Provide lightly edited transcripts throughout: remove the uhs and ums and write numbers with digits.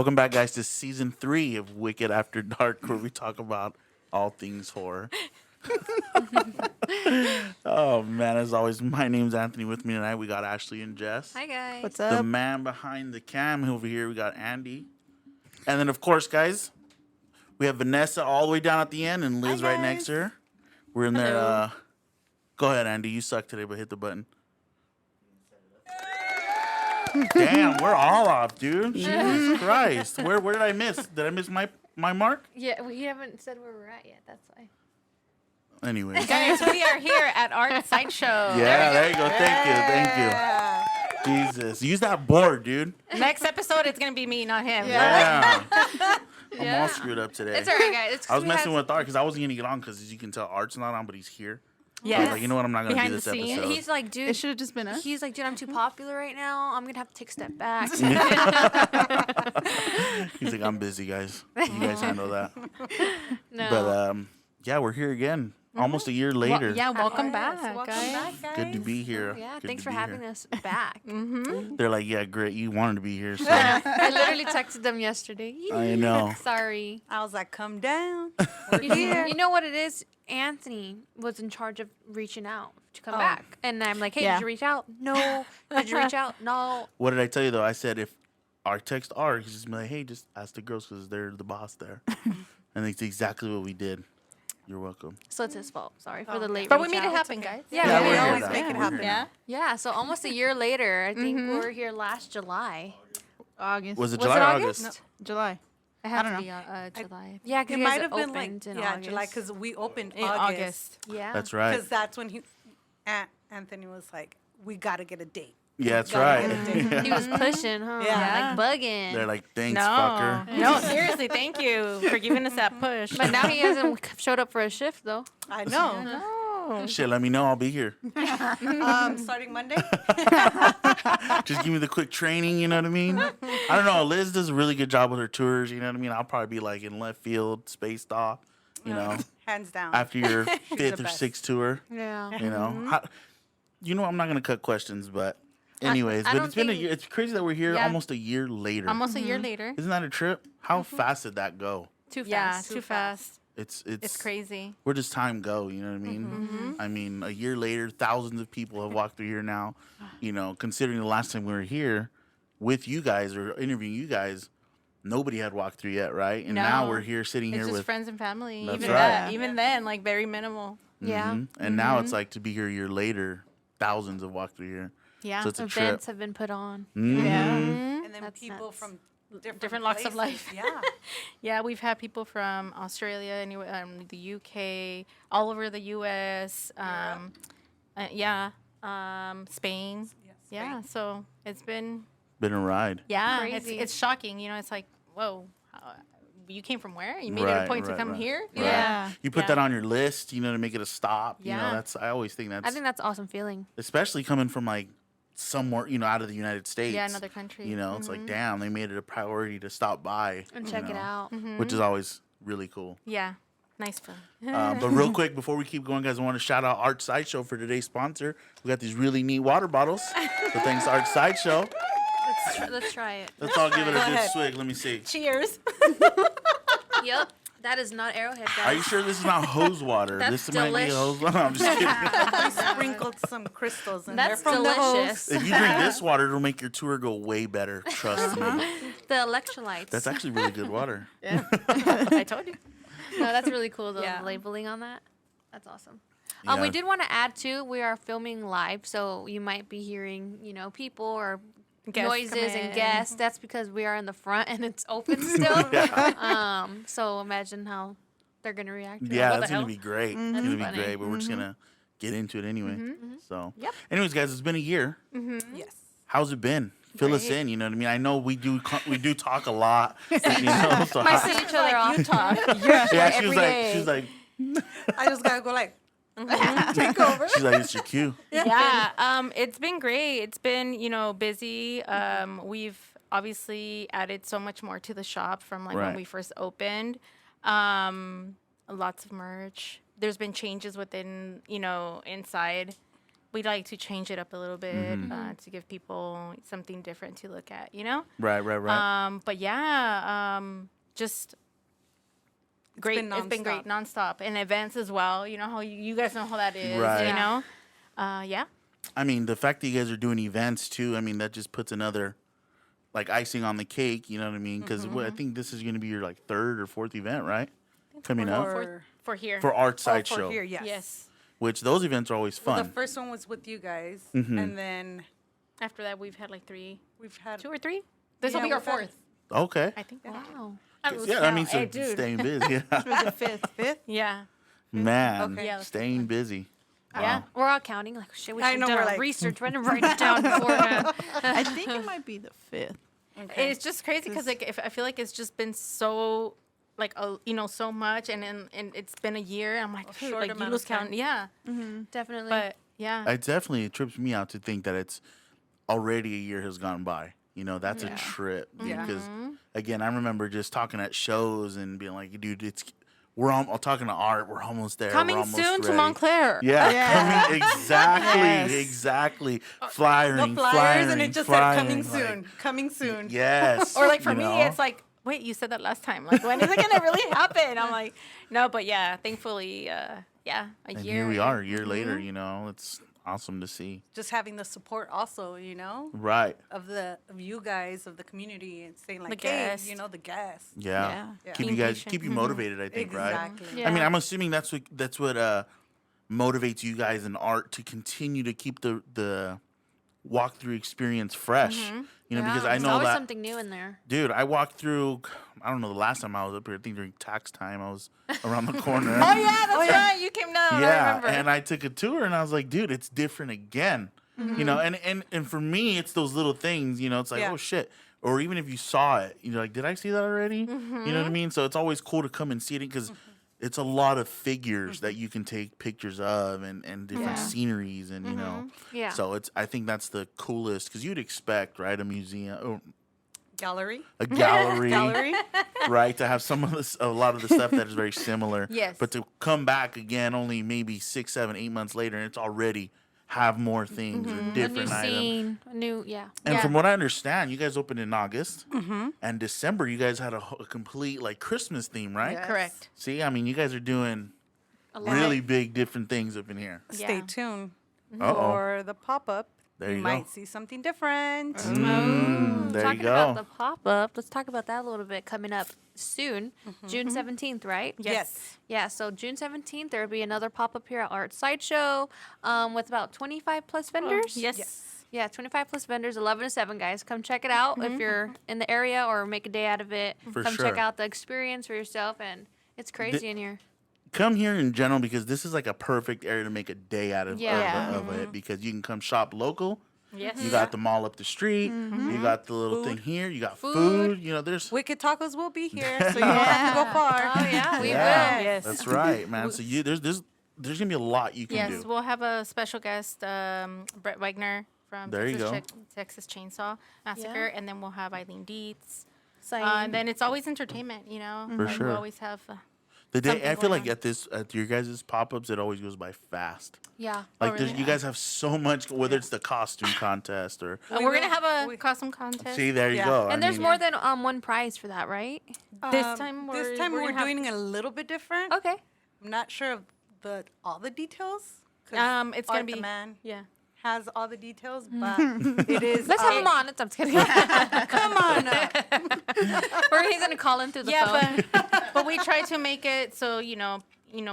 Welcome back, guys, to season 3 of Wicked After Dark, where we talk about all things horror. Oh, man, as always, my name's Anthony. With me tonight, we got Ashley and Jess. Hi, guys. What's The up? man behind the cam over here, we got Andy. And then, of course, guys, we have Vanessa all the way down at the end and Liz right next to her. We're in there. Go ahead, Andy. You suck today, but hit the button. Damn, we're all off, dude. Jesus Christ. Where did I miss? Did I miss my mark? Yeah, we haven't said where we're at yet. That's why. Anyway. Guys, we are here at Art Sideshow. Yeah, there you go. Thank you. Jesus. Use that board, dude. Next episode, it's going to be me, not him. Yeah. I'm all screwed up today. It's all right, guys. It's I was messing with Art because I wasn't going to get on because, as you can tell, Art's not on, but he's here. Yes. I was like, you know what? I'm not going to do Behind this the scenes. episode. He's like, dude. It should have just been us. He's like, dude, I'm too popular right now. I'm gonna have to take a step back. He's like, I'm busy, guys. You guys handle that. No. But, yeah, we're here again. Almost a year later. Welcome Yes, back, welcome guys. back, guys. Good to be here. Yeah, Good thanks to for be having here. us back. They're like, yeah, great. You wanted to be here. So I literally texted them yesterday. I know. Sorry. I was like, come down. You know what it is? Anthony was in charge of reaching out to come back. And I'm like, hey, Yeah. did you reach out? No. Did you reach out? No. What did I tell you, though? I said if Art text Art, he's just be like, hey, just ask the girls because they're the boss there. And that's exactly what we did. You're welcome. So it's his fault. Sorry for the late But we reach made it out. happen, guys. Yeah, Yeah, we we're made it here always now. make it We're happen. here Yeah. now. Yeah, so almost a year later. I think we were here last July. August. Was it Was July it or August? August? July? It had don't to know. be July. Yeah, It because you might guys have been opened like, in yeah, August. July, because we opened In August. August. Yeah. That's right. Because that's when Anthony was like, we got to get a date. Yeah, that's Gotta right. get a date. He was pushing, huh? Yeah. Like bugging. They're like, thanks, No. fucker. No, seriously, thank you for giving us that push. But now he hasn't showed up for a shift, though. I know. No. Shit, let me know. I'll be here. Starting Monday. Just give me the quick training, you know what I mean? I don't know. Liz does a really good job with her tours, you know what I mean? I'll probably be like in left field, spaced off, you know, Hands down. after your the fifth or best. sixth tour, Yeah. you know. You know, I'm not going to cut questions, but anyways, I but don't it's been a think- year. It's crazy that we're here Yeah. almost a year later. Almost a year later. Isn't that a trip? How fast did that go? Too Yeah, fast. too fast. It's crazy. Where does time go? You know what I mean? I mean, a year later, thousands of people have walked through here now. You know, considering the last time we were here with you guys or interviewing you guys, nobody had walked through yet, right? And now No. we're here sitting It's here just with friends and family. That's Even right. that, even then, like very minimal. Yeah. and now it's like to be here a year later, thousands have walked through here. Yeah. So it's a Events trip. have been put on. Yeah. And then That's people nuts. from Different walks of places. life. Yeah. Yeah, we've had people from Australia, the UK, all over the US, Spain. Yes, Yeah, so it's been, Been a ride. Crazy. it's shocking. You know, it's like, whoa, you came from where? You made it Right, a point to right, come right. here? Right. Yeah. You put Yeah. that on your list, you know, to make it a stop. You know, Yeah. I always think I that's, think that's an awesome feeling. especially coming from like somewhere, you know, out of the United States. Yeah, another country. You know, it's like, damn, they made it a priority to stop by And you check it know, out. which is always really cool. Yeah, nice fun. But real quick, before we keep going, guys, I want to shout out Art Sideshow for today's sponsor. We got these really neat water bottles. So thanks, Art Sideshow. Let's try it. Let's all give it a Go good ahead. swig. Let me see. Cheers. Yep. That is not Arrowhead, guys. Are you sure this is not hose water? That's this might be delish. hose water. I'm just kidding. We sprinkled some crystals in That's there from the delicious. hose. If you drink this water, it'll make your tour go way better. Trust me. The electrolytes. That's actually really good water. I told you. No, that's really cool, the Yeah. labeling on that. That's awesome. Yeah. We did want to add, too, we are filming live, so you might be hearing, people or Guests noises come and in. guests. That's because we are in the front and it's open still. So imagine how they're going to react to Yeah, it. that's going to be great. It's going to be funny. great, but we're just going to get into it anyway. So, Yep. anyways, guys, it's been a year. Yes. How's it been? Fill us Great. in, you know what I mean? I know we do talk a lot, you know, so Might set each other off. You talk. yeah, she was every like, day. she's like, I just got to go like, take over. she's like, it's your cue. Yeah, it's been great. It's been, busy. We've obviously added so much more to the shop from like Right. when we first opened. Lots of merch. There's been changes within, inside. we like to change it up a little bit to give people something different to look at, you know? Right. But yeah, just great. It's been great nonstop, and events as well. You know how you guys know how that is. Right. You know, yeah. I mean, the fact that you guys are doing events too, I mean, that just puts another like icing on the cake. You know what I mean? Because I think this is going to be your like third or fourth event, right? Coming up For here. for Art For Sideshow, here, yes. Yes. which those events are always Well, fun. the first one was with you guys, Mm-hmm. and then After that, we've had like we've had 2 or 3. This will Yeah, be our we've had- fourth, Okay. I think. Wow. Yeah, I mean, so hey, dude. staying busy. Yeah. was the fifth. Yeah. Man, Okay. Yeah, that's staying busy. Yeah. We're all counting. Like, shit, we I should know, have done we're our like- research. We're going to write it down beforehand. I think it might be the 5th. Okay. It's just crazy because like I feel like it's just been so like so much, and it's been a year. I'm like, dude, short like you amount lose of time. count. Yeah. Definitely. But yeah. It definitely trips me out to think that it's already a year has gone by. You know, that's a trip Yeah. because again, I remember just talking at shows and being like, dude, I'm talking to Art. We're almost there. Coming we're almost soon to ready. Montclair. Yeah, coming exactly, Yes. exactly. the Flying, flyers, and it just said coming flying, soon, coming soon. Like, yes. Or like for you me, know? it's like, wait, you said that last time. Like, when is it gonna really happen? I'm like, no, but yeah, thankfully, a and year. here we are, a year later. You know, it's awesome to see. Just having the support, also, you know, Right. of you guys, of the community, and saying like, The hey, guests. you know, the guests. Yeah. Yeah. Keep you Being guys, patient. keep you motivated. I think, right? Exactly. Yeah. I mean, I'm assuming that's what motivates you guys in art to continue to keep the walkthrough experience fresh. You know, because I There's know always that, something new in there. dude. I walked through. I don't know the last time I was up here. I think during tax time, I was around the corner. Oh yeah, that's right. You came down. I Yeah, remember. and I took a tour, and I was like, dude, it's different again. You know, and for me, it's those little things. You know, it's like, Yeah. oh shit. Or even if you saw it, you're like, did I see that already? You know what I mean? So it's always cool to come and see it because it's a lot of figures that you can take pictures of and different sceneries and you know. Yeah. So I think that's the coolest because you'd expect, right, a museum or Gallery. a gallery, Gallery. right, to have a lot of the stuff that is very similar. Yes. But to come back again only maybe 6, 7, 8 months later and it's already have more things or a new different items. scene. A new, yeah. And Yeah. from what I understand, you guys opened in August, and December you guys had a complete like Christmas theme, right? Yes. Correct. See, I mean, you guys are doing A lot. really big different things up in here. Stay Yeah. tuned Uh-oh. for the pop-up. There you might go. see something different. There you Talking go. about the pop-up, let's talk about that a little bit coming up soon. June 17th, right? Yes. Yeah, so June 17th, there will be another pop-up here at Art Sideshow with about 25 plus vendors. Yes. Yeah, 25 plus vendors, 11 to 7, guys. Come check it out if you're in the area or make a day out of it. For Come sure. check out the experience for yourself, and it's crazy in here. Come here in general because this is like a perfect area to make a day out of, Yeah. of it because you can come shop local. Yes. You got the mall up the street. You got the little thing here. You got food. You know, there's Wicked Tacos will be here, so you don't have to go far. Oh, yeah, we Yeah. will. Yes. That's right, man. So there's gonna be a lot you can Yes, do. we'll have a special guest, Brett Wagner from There you Texas Chainsaw Massacre, and then we'll have Eileen Dietz. Same. And then it's always entertainment, you know. For Like, sure. We always have. The day something I feel going like on. at your guys' pop ups, it always goes by fast. yeah. Like really? you guys have so much, whether it's the costume contest or We're gonna have a we- costume contest. see, there you Yeah. go. And I there's mean, more than one prize for that, right? This Um, time we're gonna have- doing it a little bit different. Okay. I'm not sure of all the details. 'Cause It's gonna Art the be man yeah. has all the details, but it is. Let's have him on. I'm just kidding. Come on up. Or he's going to call in through the Yeah, phone. but we try to make it so you know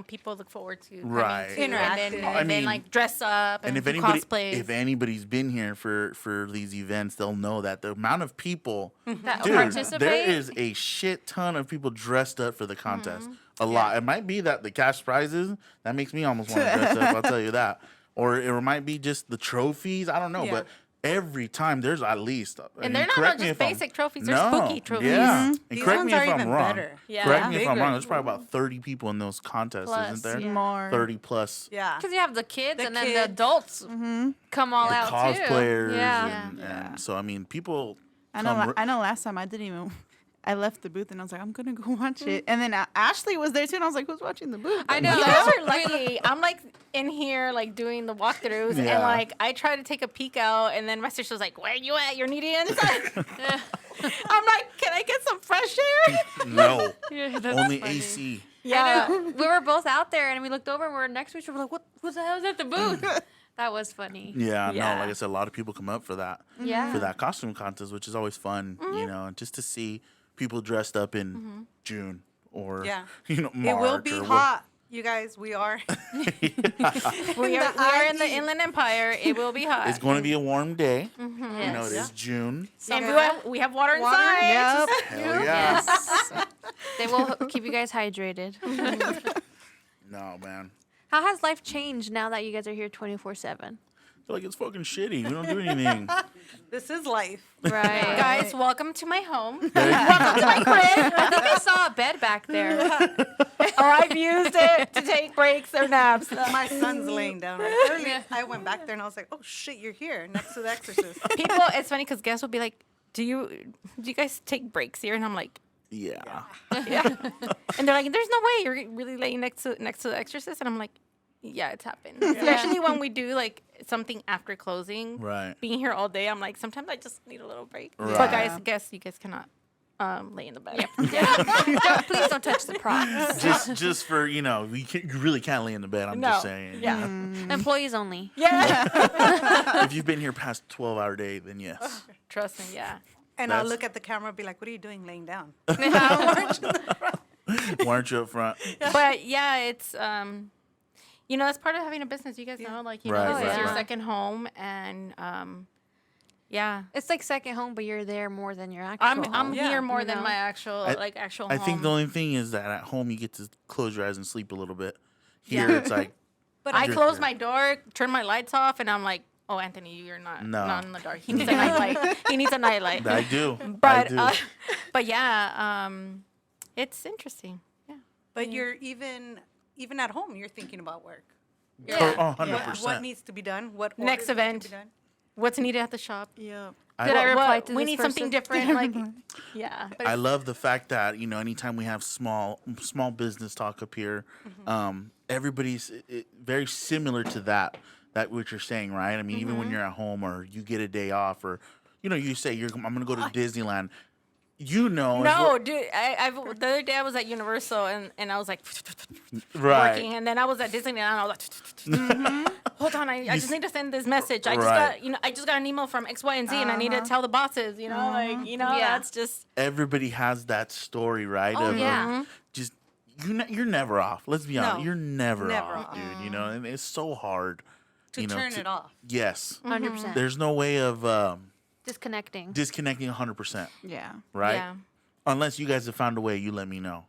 people look forward to coming Right. to, and Interactive. then, I and then mean, like dress up and, and if do anybody cosplays. if anybody's been here for these events, they'll know that the amount of people, that dude, participate. there is a shit ton of people dressed up for the contest. A lot. It might be that the cash prizes that makes me almost want to dress up. I'll tell you that. Or it might be just the trophies. I don't know, Yeah. but every time there's at least. And they're not correct me just if I'm- basic trophies, they're No, spooky trophies. Yeah. And These correct ones me if are I'm even wrong. better. Yeah. Correct me if I'm Bigger. wrong. There's probably about 30 people in those contests, Plus, isn't there? yeah. More. 30 plus. Yeah. Because you have the kids The and then the kids. adults come all The out cosplayers. too. Yeah. And so, I mean, people. I know. come I know. Last time I didn't even. I left the booth and I was like, I'm gonna go watch it. And then Ashley was there too, and I was like, who's watching the booth? I know. You guys are lucky. I'm like in here like doing the walkthroughs Yeah. and like I try to take a peek out and then my sister's like, where you at? You're needing inside. I'm like, can I get some fresh air? No, Yeah, that's only funny. AC. I know. We were both out there and we looked over and we were next to each other. We're like, what the hell is at the booth? That was funny. Yeah, Yeah. no, like I said, a lot of people come up for that. Yeah. For that costume contest, which is always fun, you know, just to see people dressed up in June or Yeah. you know, March. It will be or hot. You guys, we are. we are in the Inland Empire. It will be hot. It's going to be a warm day. Mm-hmm. You know, it is June. And we have water Water? inside. Yep. Hell yeah. Yes. They will keep you guys hydrated. No, man. How has life changed now that you guys are here 24/7? I feel like it's fucking shitty. We don't do anything. This is life. Right. Guys, welcome to my home. I think I saw a bed back there. I've used it to take breaks or naps. My son's laying down. Early, I went back there and I was like, oh shit, you're here next to the exorcist. People, it's funny because guests will be like, do you guys take breaks here? And I'm like, Yeah. yeah. And they're like, there's no way you're really laying next to the exorcist. And I'm like, yeah, it's happened. Especially when we do like something after closing. Right. Being here all day, I'm like, sometimes I just need a little break. Right. But guys, you guys cannot lay in the bed. Please don't touch the props. Just for, you know, you really can't lay in the bed. I'm No. just saying. Yeah. Employees only. Yeah. If you've been here past 12-hour day, then yes. Trust me, yeah. And I'll That's- look at the camera and be like, what are you doing laying down? Why aren't you up front? But yeah, it's you know, that's part of having a business. You guys know, like you Right, know, right, it's your right. second home, and yeah, It's like second home, but you're there more than your actual I'm home. here more You than know? my actual actual I home. think the only thing is that at home you get to close your eyes and sleep a little bit. Here Yeah. it's like, But I You're close here. my door, turn my lights off, and I'm like, oh, Anthony, you're not in the dark. He needs a nightlight. He needs a nightlight. I do. But I do. but yeah, it's interesting. Yeah. But you're even at home, you're thinking about work. Oh, 100%. What needs to be done? What Next orders need to event. be done? What's needed at the shop? Yep. Did I reply What- to we this need person? something different. Like, yeah. But I love the fact that, you know, anytime we have small business talk up here, everybody's very similar to that what you're saying, right? I mean, even when you're at home or you get a day off or, you know, you say I'm going to go to Disneyland. You know. no, dude. The other day I was at Universal and I was like right. working, and then I was at Disneyland and I was like, hold on, I just need to send this message. I just Right. got I just got an email from X, Y, and Z, and I need to tell the bosses. You know, like Yeah. that's just Everybody has that story, right? Oh, yeah. Just you're never off. Let's be honest. No. You're never Never off, off. dude. You know, and it's so hard To you know, turn it off. Yes. 100%. There's no way of Disconnecting. disconnecting 100%, Yeah. right? Yeah. Unless you guys have found a way, you let me know.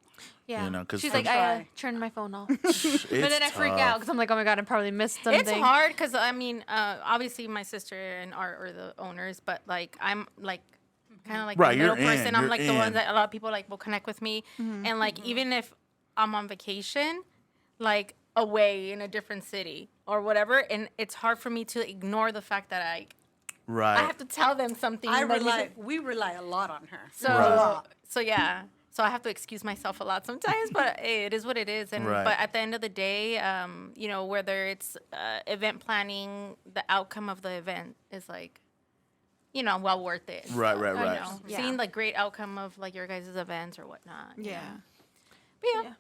Yeah. You know, 'cause she's for- like, I turned my phone off. It's But then I freak out because I'm like, oh my God, I probably missed something. It's hard because I mean, obviously my sister and Art are the owners, but like I'm like kind of like Right, the middle you're in, person. I'm you're like the one in. that a lot of people like will connect with me, and like even if I'm on vacation, like away in a different city or whatever, and it's hard for me to ignore the fact that I Right. have to tell them something. We rely a lot on her. So Right. so yeah. So I have to excuse myself a lot sometimes, but hey, it is what it is. And Right. but at the end of the day, you know, whether it's event planning, the outcome of the event is like, you know, well worth it. Right, So, right, you right. know, Yeah. seeing the great outcome of like your guys' events or whatnot. Yeah. But yeah. Yeah.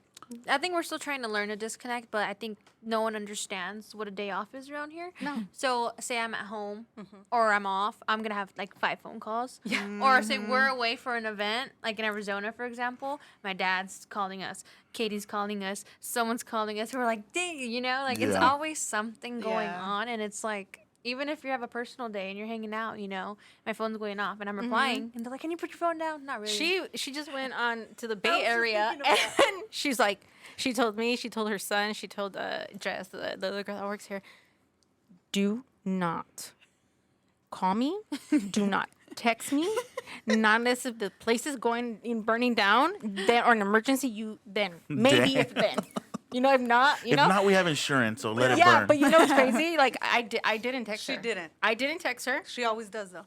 I think we're still trying to learn to disconnect, but I think no one understands what a day off is around here. No. So say I'm at home or I'm off, I'm gonna have like 5 phone calls. Yeah. Or say we're away for an event, like in Arizona, for example. My dad's calling us, Katie's calling us, someone's calling us. We're like, dang, you know, like it's Yeah. always something going Yeah. on, and it's like. Even if you have a personal day and you're hanging out, you know, my phone's going off and I'm replying, and they're like, "Can you put your phone down?" Not really. She just went on to the was Bay just Area thinking of that. and she's like, she told me, she told her son, she told Jess, the other girl that works here, do not call me, do not text me, not unless if the place is burning down, then or an emergency, then maybe Damn. if then. You know, if not, you if know. not, we have insurance, so let it yeah, burn. but you know what's crazy? Like I didn't text her. She didn't. I didn't text her. She always does though.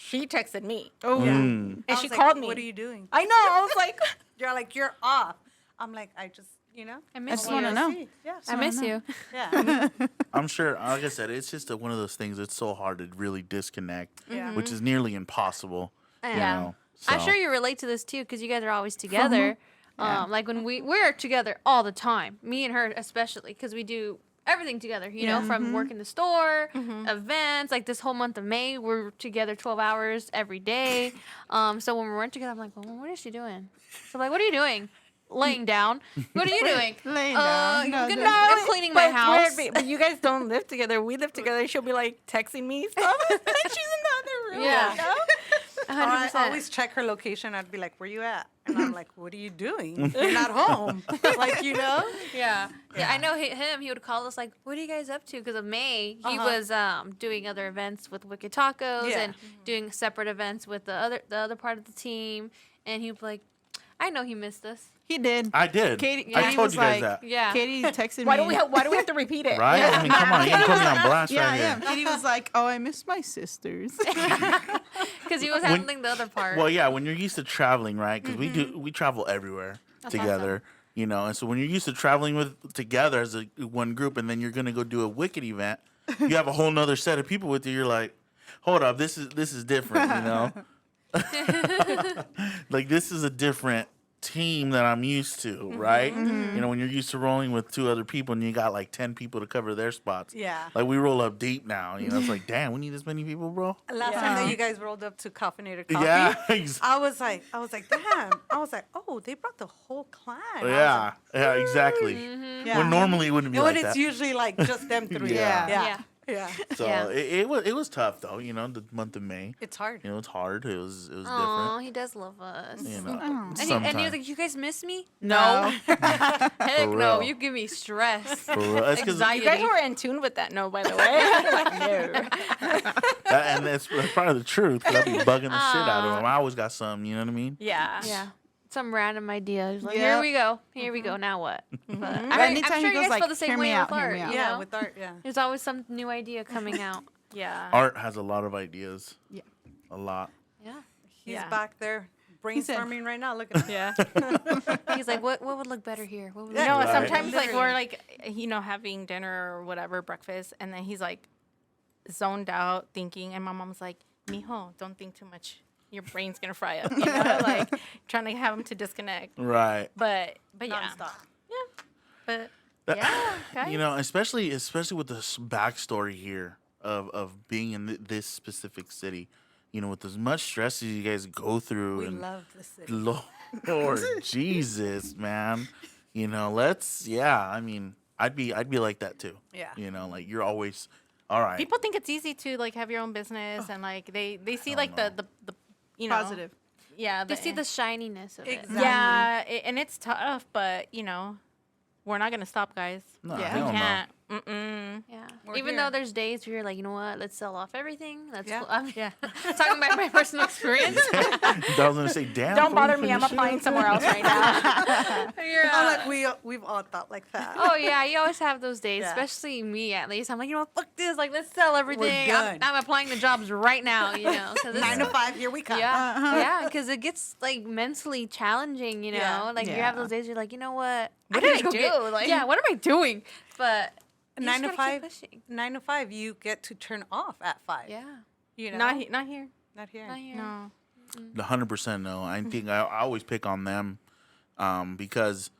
she texted me. Oh, Yeah. And I she was like, called me. What are you doing? I know. I was like, You're like, you're off. I'm like, I just, I I miss just you. want to know. see. Yeah. I miss you. Yeah. I'm sure, like I said, it's just one of those things that's so hard to really disconnect, Yeah. which is nearly impossible. You Yeah. know? I'm So- sure you relate to this too, because you guys are always together. Yeah. Like when we're together all the time, me and her especially, because we do everything together. You know, from work in the store, events. Like this whole month of May, we're together 12 hours every day. So when we weren't together, I'm like, well, what is she doing? So I'm like, what are you doing? Laying down. What are you doing? Laying down. No, I'm cleaning my but it's house. weird, but you guys don't live together. We live together. She'll be like texting me stuff. Like she's in the other room. Yeah. You know? 100%. I always check her location. I'd be like, where you at? And I'm like, what are you doing? You're not home. Like, you know? Yeah. I know him. He would call us like, "What are you guys up to?" Because of May, he was doing other events with Wicked Tacos Yeah. and doing separate events with the other part of the team. And he'd be like, "I know he missed us." He did. I did. Katie I told was you guys like, that. Yeah. Katie texted Why me. do we have to repeat it? Right? I mean, come on. You can put me on blast Yeah, right yeah. here. Katie was like, "Oh, I miss my sisters." Because he was handling the other part. Well, yeah, when you're used to traveling, right? Because we travel everywhere together, you know. And so when you're used to traveling together as one group, and then you're gonna go do a Wicked event, you have a whole nother set of people with you. You're like, hold up, this is different, you know. Like this is a different team that I'm used to, right? You know, when you're used to rolling with 2 other people and you got like 10 people to cover their spots. Yeah. Like we roll up deep now, you know. It's like, damn, we need this many people, bro. Last time that you guys rolled up to Caffeinator Coffee, Yeah, I was like, damn. I was like, oh, they brought the whole clan. I was yeah, yeah, exactly. Yeah. When normally it wouldn't be like, like when that. it's usually like just them three. Yeah. Yeah. Yeah. So Yeah. it was tough though, you know, the month of May. It's hard. You know, it's hard. It was Oh, different. he does love us. You know, And he sometimes. was like, "You guys miss me?" No. Heck For no. real. You give me stress. For real. That's 'cause- Anxiety. You guys were in tune with that, no, by the way. Like, no. and that's probably the truth. 'Cause I be bugging the shit out of them. I always got something. You know what I mean? Yeah. Yeah. Some random idea. He's like, Yeah. here we go. Here we go. Now what? But I'm Anytime sure he you goes guys like, feel the same "Hear way me out, with hear art. me out." You Yeah, know? with art, yeah. There's always some new idea coming out. Yeah. Art has a lot of ideas. Yeah. A lot. Yeah. He's Yeah. back there said- brainstorming right now. Look at him. Yeah. He's like, what would look better here? What would Yeah. look No, Right. sometimes like Literally. we're like, you know, having dinner or whatever, breakfast, and then he's like zoned out thinking, and my mom's like, "Mijo, don't think too much. Your brain's gonna fry up." You know, like trying to have him to disconnect. Right. But yeah, Nonstop. but That- yeah, guys. You know, especially with this backstory here of being in this specific city. You know, with as much stress as you guys go through, We and love the city. Lord Jesus, man. You know, I mean, I'd be like that too. Yeah. You know, like you're always all right. people think it's easy to like have your own business and like they see Hell like no. the you know Positive. yeah They see the shininess of it. Exactly. yeah and it's tough, but you know we're not gonna stop, guys. No, Yeah. hell We no. can't. Mm-mm. Yeah. We're Even here. though there's days where you're like, you know what? Let's sell off everything. That's Yeah. cool. I'm Yeah. talking about my personal experience. I was gonna say, damn. Don't before we bother me. I'm finish it. applying somewhere else right now. You're, I'm like, we've all thought like that. oh yeah, you always have those days, Yeah. especially me at least. I'm like, you know what? Fuck this. Like, let's sell everything. I'm done. applying to jobs right now. You know, 'cause it's- 9 to 5, here we come. Yeah, yeah, because it gets like mentally challenging, you know. Yeah. Like you have Yeah. those days you're like, you know what? What I did gotta I go do? get- Like- yeah, what am I doing? But you 9 to just gotta keep 5. pushing. 9 to 5, you get to turn off at 5. Yeah, You know? Not here. Not here. not here. No. 100% no. I think I always pick on them because,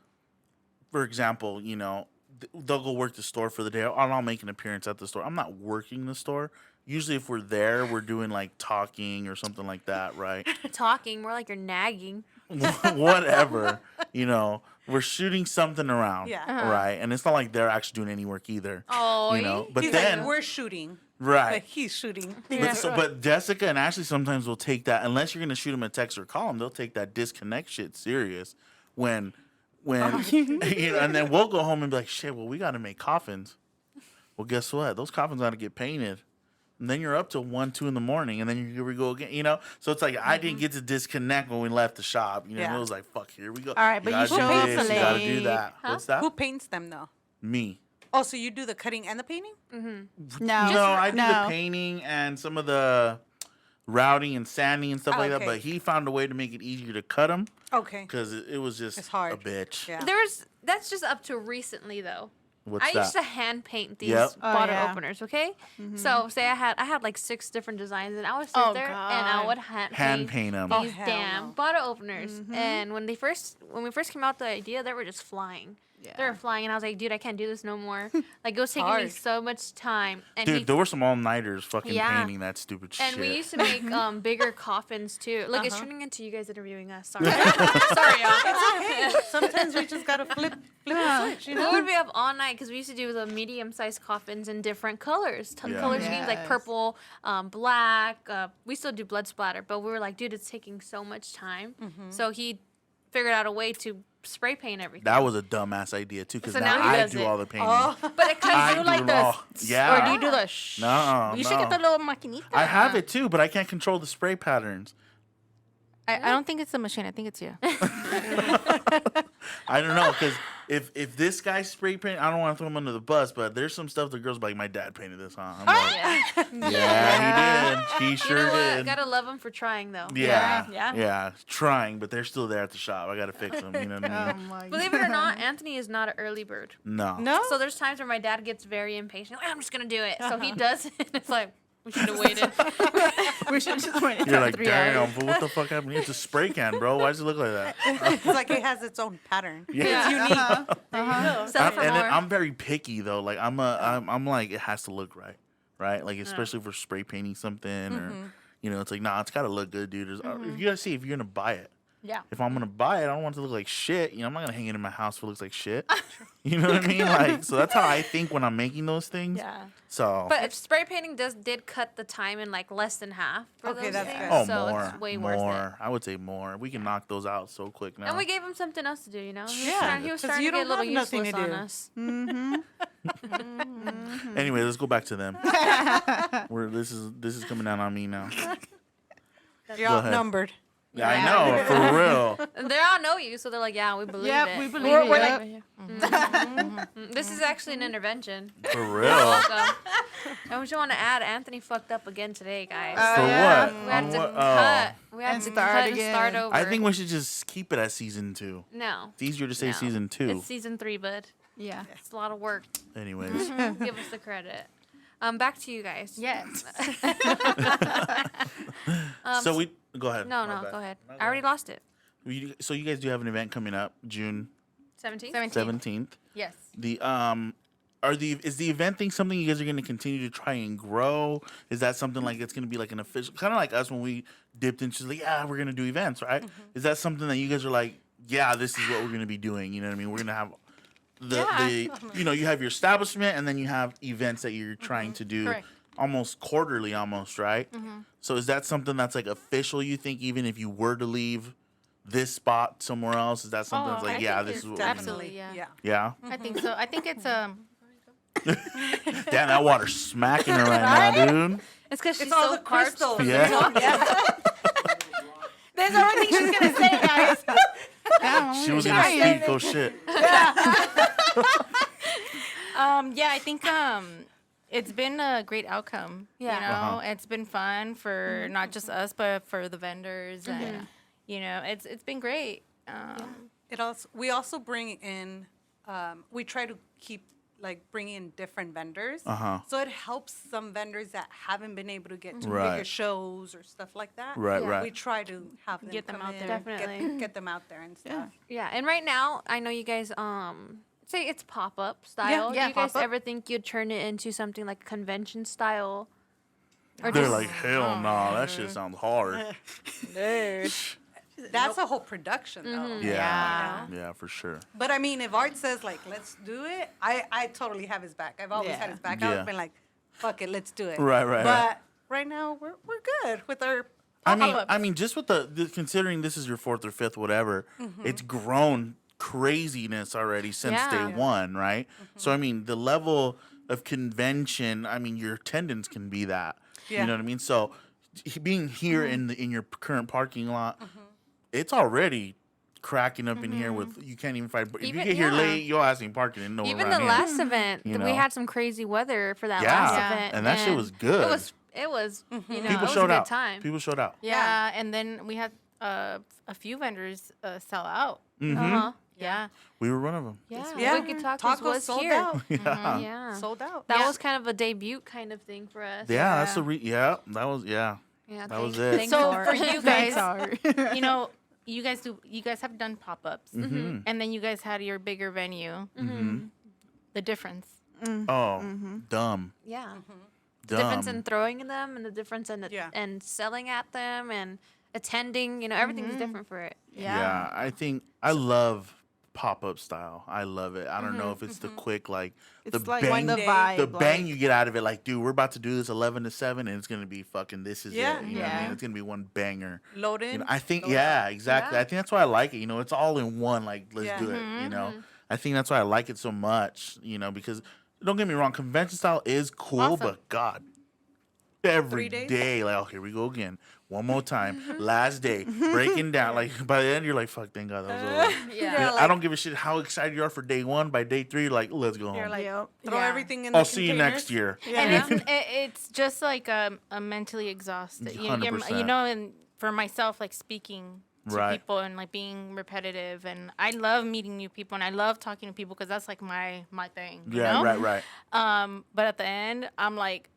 for example, you know, they'll go work the store for the day. I'll make an appearance at the store. I'm not working the store. Usually, if we're there, we're doing like talking or something like that, right? Talking more like you're nagging. Whatever, you know, we're shooting something around, Yeah. right? And it's not like they're actually doing any work either, Oh, you know. But He's then, like, we're shooting, but right? he's shooting. But Jessica and Ashley sometimes will take that, unless you're gonna shoot them a text or call them, they'll take that disconnect shit serious. When you know, and then we'll go home and be like, shit, well, we got to make coffins. Well, guess what? Those coffins got to get painted. And then you're up till 1, 2 in the morning, and then here we go again. You know, so it's like I didn't get to disconnect when we left the shop. You know, Yeah. it was like, fuck, here we go. All right, but you gotta show do up this, you gotta do late. that. What's that? Who paints them, though? Me. Oh, so you do the cutting and the painting? No, No, I do no. the painting and some of the routing and sanding and stuff like that. Okay. But he found a way to make it easier to cut them Okay. because it was just It's hard. a bitch. Yeah. That's just up to recently though. What's I that? used to hand paint these Yep. bottle yeah. openers, okay? So say I had like 6 different designs, and I would sit Oh, there and I God. would hand paint them. Oh, these hell damn no. bottle openers. And when we first came out with the idea, they were just flying. They were flying, and I was like, dude, I can't do this no more. Like it was taking me hard. so much time. And Dude, there were some all-nighters fucking Yeah. painting that stupid and shit. we used to make bigger coffins too. Look, it's Uh-huh. turning into you guys interviewing us. Sorry, sorry, y'all. Hey, sometimes we just gotta flip the switch, you We know? would be up all night because we used to do the medium-sized coffins in different colors, Yeah. color schemes like Yes. purple, black. We still do blood splatter, but we were like, dude, it's taking so much time. So he figured out a way to spray paint everything. That was a dumbass idea too, because So now, now he I does do it. all the painting. Oh, but it comes I do do like it the all. Yeah. Or do you do the No, You should get no. the little maquinita. I have it too, but I can't control the spray patterns. I don't think it's the machine. I think it's you. I don't know, because if this guy spray paint, I don't want to throw him under the bus, but there's some stuff the girls be like, my dad painted this, huh? I'm like, yeah. yeah, he did. He sure You know what? did. Gotta love him for trying though. Yeah, Yeah. yeah, trying, but they're still there at the shop. I gotta fix them. You know what I Oh mean? my Believe it or not, Anthony is not an early bird. No. no? So there's times where my dad gets very impatient. Like, I'm just gonna do it. So he does it. And it's like we should have waited. We should just wait. You're like, 3 damn, hours. but what the fuck happened here? It's a spray can, bro. Why does it look like that? It's like it has its own pattern. Yeah. It's unique. Sell it for And then more. I'm very picky though. Like I'm like it has to look right, right? Like especially for spray painting something or it's like nah, it's gotta look good, dude. You gotta see if you're gonna buy it. Yeah. If I'm gonna buy it, I don't want it to look like shit. I'm not gonna hang it in my house if it looks like shit. You know what I mean? Like, so that's how I think when I'm making those things. Yeah. So. But if spray painting did cut the time in like less than half for Okay, those that's things. good. oh, So more, it's way worth it. more. I would say more. We can knock those out so quick now. And we gave him something else to do, you know? He was Yeah, starting, he was 'cause starting you to get a don't little have nothing useless to on do. us. Anyway, let's go back to them. This is coming down on me now. You're Go ahead. outnumbered. Yeah, I know, for real. And they all know you, so they're like, yeah, we believe Yep, it. we believe We're it, like, yep. This is actually an intervention. For real. Welcome. I just want to add, Anthony fucked up again today, guys. For yeah. what? We had On to what? cut. We had And to start cut and again. start over. I think we should just keep it at season 2. no. It's easier to say No. season 2. It's season 3, bud. Yeah. It's a lot of work. Anyways. Give us the credit. Back to you guys. Yes. So we go ahead. No, My no, bad. go ahead. No, I already lost it. So you guys do have an event coming up June 17? 17th. Yes. Is the event thing something you guys are going to continue to try and grow? Is that something like it's going to be like an official, kind of like us when we dipped into like, yeah, we're going to do events, right? Is that something that you guys are like, yeah, this is what we're going to be doing? You know what I mean? We're going to have you have your establishment and then you have events that you're trying to do Correct. almost quarterly, almost, right? So is that something that's like official? You think even if you were to leave this spot somewhere else, is that something that's I like, think yeah, it's this is what Absolutely, we're yeah. yeah. I think so. I think it's Damn, that water's smacking her right now, dude. It's because she's It's all so the parched. crystals. Yeah. There's everything she's gonna say, guys. She was gonna speak those shit. Yeah, I think it's been a great outcome. Yeah. You know, it's been fun for not just us, but for the vendors, and it's been great. We also bring in, we try to keep bringing in different vendors. So it helps some vendors that haven't been able to get to Right. bigger shows or stuff like that. Right, Yeah. right. We try to have them Get them come out in, there. Definitely. get them out there and stuff. Yeah, and right now, I know you guys, say it's pop-up style. Yeah, Do you guys pop-up. ever think you'd turn it into something like convention style? Or They're just, like, hell no, that shit sounds hard. That's a whole production, though. Yeah, yeah, for sure. But I mean, if Art says let's do it, I totally have his back. I've always had his back. Yeah. I've been like, fuck it, let's do it. Right, right, But right. right now we're good with our. I mean, just with the considering this is your 4th or 5th, whatever, it's grown craziness already since Yeah. day one, right? So I mean, the level of convention, I mean, your attendance can be that. Yeah. You know what I mean? So being here in your current parking lot, it's already cracking up in here with you can't even find. If Even- you get here yeah. late, you're asking parking and no even around the here. last event, You we know? had some crazy weather for that Yeah, last event. and that shit was good. It was it was, you know, People it was a showed good out. time. People showed out. Yeah, and then we had a few vendors sell out. Uh-huh. Yeah. We were one of them. Yeah. Yeah. Wicked Tacos Tacos was sold here. out. Yeah. Yeah. Sold out. That Yeah. was kind of a debut kind of thing for us. Yeah, that's the that was Yeah. that was it. Thanks, So Art. for you Thanks, guys, Art. you know, you guys have done pop-ups, and then you guys had your bigger venue. The difference. Oh, dumb. Yeah. Dumb. The difference in throwing them and the difference in Yeah. and selling at them and attending, you know, everything's different for it. Yeah, I think I love pop-up style. I love it. I don't know if it's the quick like It's the like bang, the vibe. the bang like- you get out of it. Like, dude, we're about to do this 11 to 7, and it's gonna be fucking. This is Yeah. it. You know what I Yeah. mean? It's gonna be one banger. Load in. You know, I think, load yeah, out. exactly. Yeah. I think that's why I like it. You know, it's all in one. Like, let's Yeah. do it. You know, I think that's why I like it so much. You know, because don't get me wrong, convention style is cool, Awesome. but God, every 3 days? day, like, oh, here we go again. One more time, last day, breaking down. Like by the end, you're like, fuck, thank God that was over. Yeah. I don't give a shit how excited you are for day one. By day 3, you're like, let's go You're home. like, Yep. throw Yeah. everything in I'll the see you containers. next year. And Yeah. it's just like a mentally exhausted. You 100%. know, and for myself, like speaking to Right. people and like being repetitive, and I love meeting new people and I love talking to people because that's like my thing. You Yeah, know? right. But at the end, I'm like,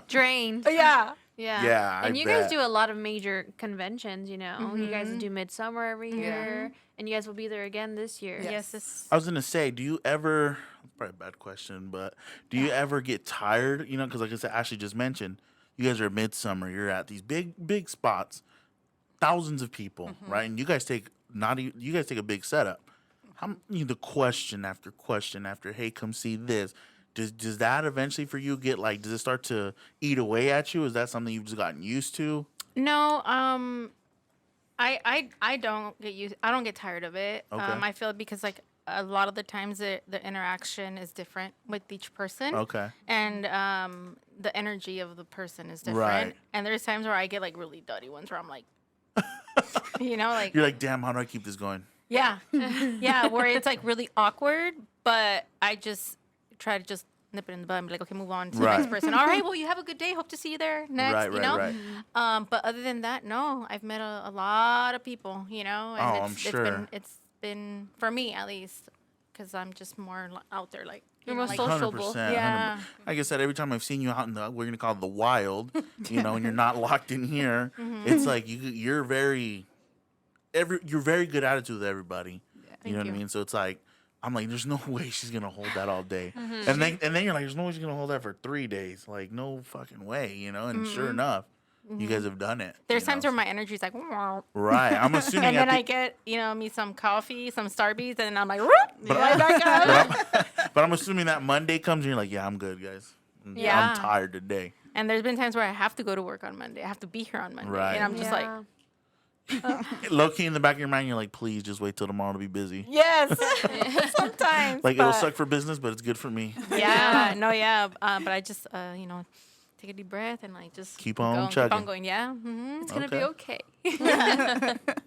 Drained. yeah. Yeah. Yeah, I And you guys bet. do a lot of major conventions, you know. You guys do Midsummer every year. And you guys will be there again this year. Yes. It's, I was gonna say, do you ever? Probably a bad question, but do you ever get tired? You know, because like I said, Ashley just mentioned, you guys are midsummer. You're at these big spots, thousands of people, right? And you guys take you guys take a big setup. How the question after question after, hey, come see this. Does that eventually for you get like? Does it start to eat away at you? Is that something you've just gotten used to? no, I don't get used. I don't get tired of it. Okay. I feel because like a lot of the times the interaction is different with each person. Okay. And the energy of the person is different. Right. And there's times where I get like really duddy ones where I'm like, you know, like You're like, damn, how do I keep this going? yeah, yeah, where it's like really awkward, but I just try to just nip it in the bud and be like, okay, move on to the Right. next person. All right, well, you have a good day. Hope to see you there next. Right, you right, know. right. But other than that, no, I've met a lot of people. You know, and Oh, I'm sure. It's been for me at least because I'm just more out there, like You're you know, more like, sociable. 100%. Yeah. 100%. Like I said, every time I've seen you out in the, we're gonna call it the wild, you know, and you're not locked in here, it's like you're very good attitude with everybody. You know what I you. mean? So it's like I'm like, there's no way she's gonna hold that all day, and then you're like, there's no way she's gonna hold that for 3 days. Like no fucking way, you know. And sure enough, you guys have done it. There's you know? times where my energy's like, "Wow." Right. I'm assuming. And at then the- I get, you know, me some coffee, some Starbies, and then I'm like, But, right back up. but I'm assuming that Monday comes and you're like, yeah, I'm good, guys. Yeah. I'm tired today. And there's been times where I have to go to work on Monday. I have to be here on Monday. Right. And I'm just like, Low key in the back of your mind, you're like, please just wait till tomorrow to be busy. yes, sometimes. Like it'll but- suck for business, but it's good for me. Yeah, no, yeah. But I just, you know, take a deep breath and like just Keep on go, chugging. Keep on going. Yeah. Mm-hmm. It's going to be okay.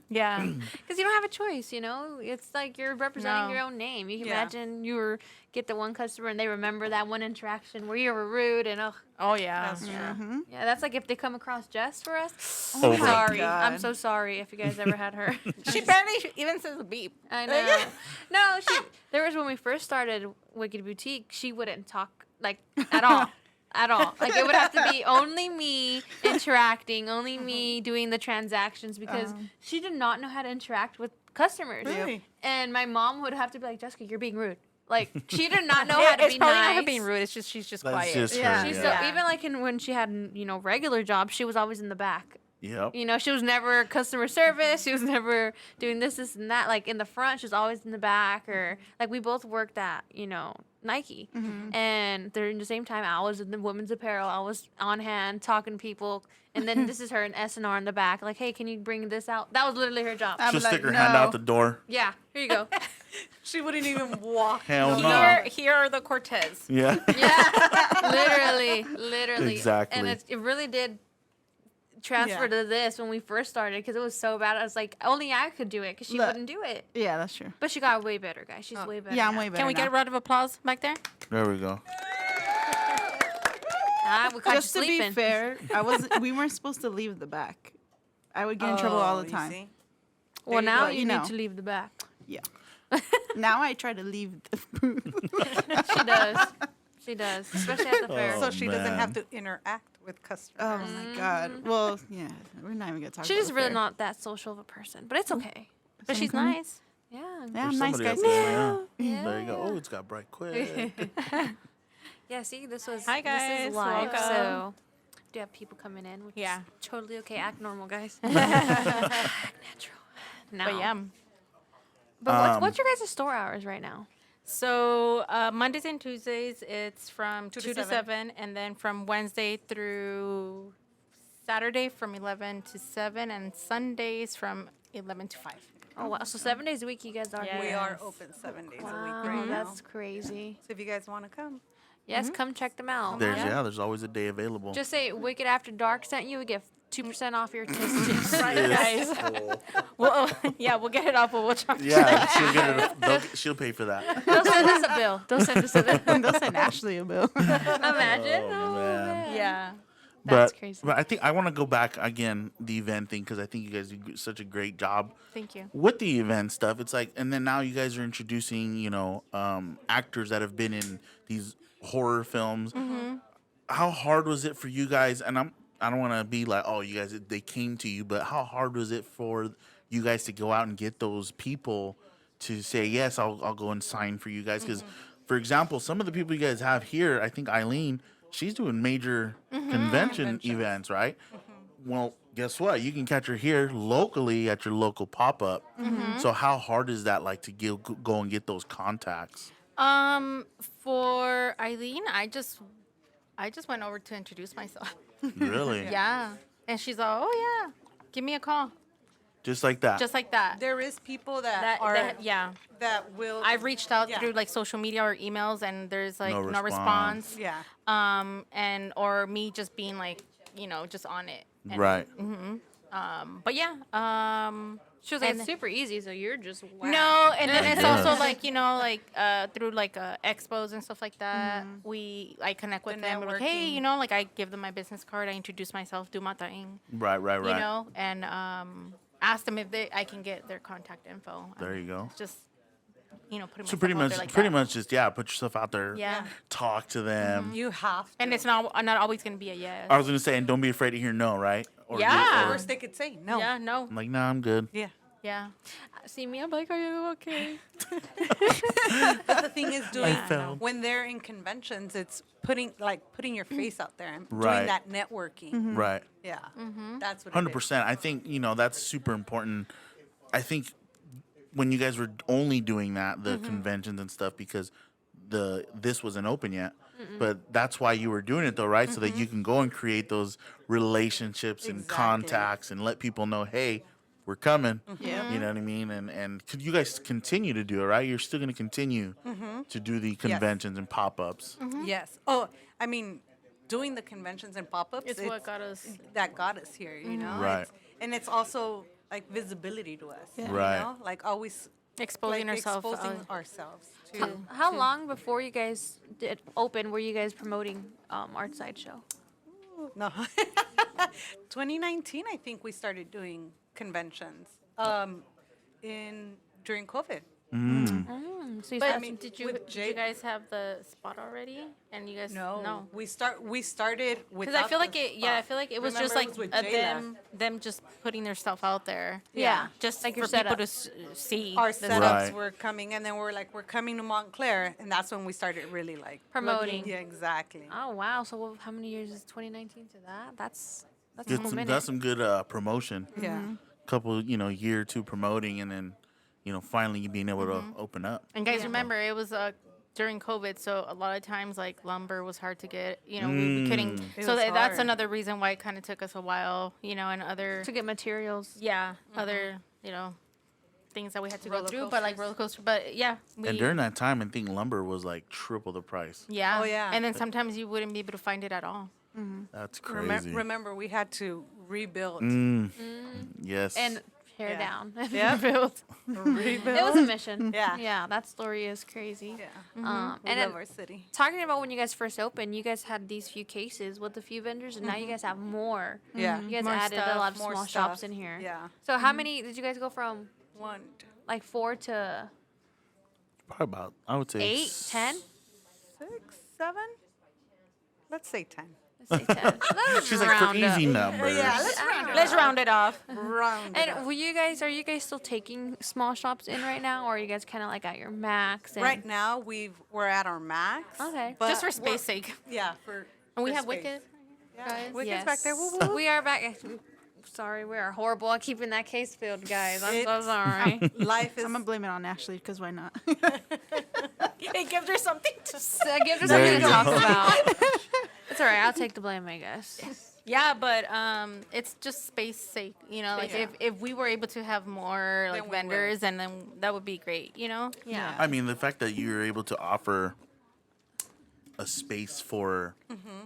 Yeah. Because you don't have a choice, you know? It's like you're representing No. your own name. You can Yeah. imagine get the one customer and they remember that one interaction where you were rude and, Oh, yeah. That's yeah. true. Yeah, that's like if they come across Jess for us. Oh I'm my sorry. God. I'm so sorry if you guys ever had her. She barely even says a beep. I know. No, there was when we first started Wicked Boutique, she wouldn't talk like at all. At all. Like it would have to be only me interacting, only me doing the transactions because she did not know how to interact with customers. Really? And my mom would have to be like, Jessica, you're being rude. Like she did not know how to It's be probably nice. not her being rude. It's just she's just That's quiet. just her, Yeah. She's yeah. so even like when she had regular jobs, she was always in the back. Yep. You know, she was never customer service. She was never doing this, and that. Like in the front, she was always in the back. Or like we both worked at, Nike. And during the same time, I was in the women's apparel. I was on hand talking to people. And then this is her in S&R in the back. Like, hey, can you bring this out? That was literally her job. I'm She'll like, stick her hand no. out the door. Yeah, here you go. She wouldn't even walk. Hell no. Here are the Cortez. Yeah. Yeah, literally. Exactly. And it really did transfer to this when we first started because it was so bad. I was like, only I could do it because she Look. wouldn't do it. Yeah, that's true. But she got way better, guys. She's way better. Yeah, I'm now. way better. Can we get a round of applause back there? There we go. We caught Just you to sleeping. be fair, we weren't supposed to leave the back. I would get in trouble all the you time. see? Well, you now go. you You need know. to leave the back. Yeah. Now I try to leave the booth. She does. She does, especially at the fair. So she doesn't man. have to interact with customers. Oh my god. Well, yeah, we're not even gonna talk. She's about just the really fair. not that social of a person, but it's okay. But she's nice. Yeah. Yeah, There's I'm nice somebody guys. out there, Yeah. There you go. Oh, it's got bright quick. Yeah, see, this was Hi, this guys. is live, Welcome. so do you have people coming in, which Yeah. is totally okay. Act normal, guys. Act natural. No. But yeah. But what's your guys' store hours right now? So Mondays and Tuesdays, it's from 2 2 to to 7. And then from Wednesday through Saturday from 11 to 7. And Sundays from 11 to 5. Oh wow! So 7 days a week, you guys are Yeah. We here. are open 7 days a Wow, week right now. that's crazy. So if you guys want to come, Yes, come check them out. There's always a day available. Just say Wicked After Dark sent you. We get 2% off your tickets. Right, guys. Well, yeah, we'll get it off, but we'll charge yeah, she'll get it. She'll pay for that. They'll send us a bill. They'll send us a bill. They'll send Ashley a bill. Imagine. Oh, man. Yeah. That's crazy. But I think I want to go back again the event thing because I think you guys do such a great job Thank you. with the event stuff. It's like, and then now you guys are introducing, actors that have been in these horror films. How hard was it for you guys? And I don't want to be like, oh, you guys, they came to you, but how hard was it for you guys to go out and get those people to say, yes, I'll go and sign for you guys? Because, for example, some of the people you guys have here, I think Eileen, she's doing major convention events, right? Well, guess what? You can catch her here locally at your local pop-up. So how hard is that like to go and get those contacts? For Eileen, I just went over to introduce myself. Really? Yeah. And she's like, oh, yeah, give me a call. Just like that? Just like that. there is people that Yeah. that will. I've reached out Yeah. through like social media or emails, and there's like No no response. response. Yeah. And or me just being like, just on it. And, Right. But yeah. She was like, And- it's super easy, so you're just wow. No, and then it's Yeah. also like through like expos and stuff like that. I connect with The them. Like, hey, networking. like I give them my business card. I introduce myself, do my thing, Right. and ask them if I can get their contact info. There you go. Just putting So pretty much, like pretty that. much just put yourself out there. Yeah. Talk to them. You have to. And it's not always gonna be a yes. I was gonna say, and don't be afraid to hear no, right? Or Yeah. Worst they could say no. Yeah. No. I'm like, nah, I'm good. Yeah. Yeah. See me, I'm like, are you okay? But the thing is, doing fell. when they're in conventions, it's putting your face out there and Right. doing that networking. Right. Yeah. That's what. 100%. I think that's super important. I think when you guys were only doing that, the conventions and stuff, because this wasn't open yet. But that's why you were doing it, though, right? So that you can go and create those relationships and Exactly. contacts and let people know, hey, we're coming. Yeah. You know what I mean? And could you guys continue to do it, right? You're still going to continue to do the conventions and pop-ups. Yes. Oh, I mean, doing the conventions and pop-ups. It's what got us. That got us here. You know. Right. And it's also like visibility to us. Yeah. Right. You know? Like always. Exposing like, ourselves. Exposing ourselves to. How long before you guys did open were you guys promoting Art Sideshow? No. 2019, I think we started doing conventions. During COVID. So you But started- did you with did you Jake- guys have the spot already? And you guys no. We started with. Because I feel like I feel like it was just like with them just putting their stuff out there. Yeah. Just Like for your people setup. to see. Our the setups Right. were coming, and then we're coming to Montclair, and that's when we started really like Promoting. Yeah, exactly. Oh wow! So how many years is 2019 to that? That's a Good, cool some, minute. that's some good promotion. Yeah. Couple, year or two promoting, and then, finally you being able to open up. And guys, remember it was during COVID, so a lot of times like lumber was hard to get. We couldn't. It So was that's hard. another reason why it kind of took us a while. And other to get materials. other things that we had to go Roller through, but like coasters. roller coaster. But yeah, And during that time, I think lumber was like triple the price. yeah. Oh, yeah. And then sometimes you wouldn't be able to find it at all. That's crazy. Remember, we had to rebuild. Yes. And tear Yeah. down. Yep. Built. It was a mission. Yeah. Yeah, that story is crazy. Yeah. And We then love our city. talking about when you guys first opened, you guys had these few cases with a few vendors, and now you guys have more. Yeah. You guys More added a stuff, lot of more small stuff. shops in here. Yeah. So how many did you guys go from? 1, Like 4 to Probably about, I would say 8, 10? 6, 7. Let's say 10. Let's say 10. She's like, for easy numbers. Let's round it off. Round it And up. are you guys still taking small shops in right now, or are you guys kind of like at your max? And Right now, we're at our max. Okay. but Just for we're- space sake. Yeah, for. And we for have space. Wicked. Yeah, guys. Wicked's back there. Woo, woo, woo. We are back. Sorry, we are horrible at keeping that case filled, guys. I'm so It's- sorry. Life is. I'm gonna blame it on Ashley because why not? It gives her something to say. So give us There something to you talk go. about. It's all right. I'll take the blame, I guess. Yeah, but it's just space sake, you know. Like Yeah. if we were able to have more like we will. vendors, and then that would be great, you know. Yeah. I mean, the fact that you're able to offer a space for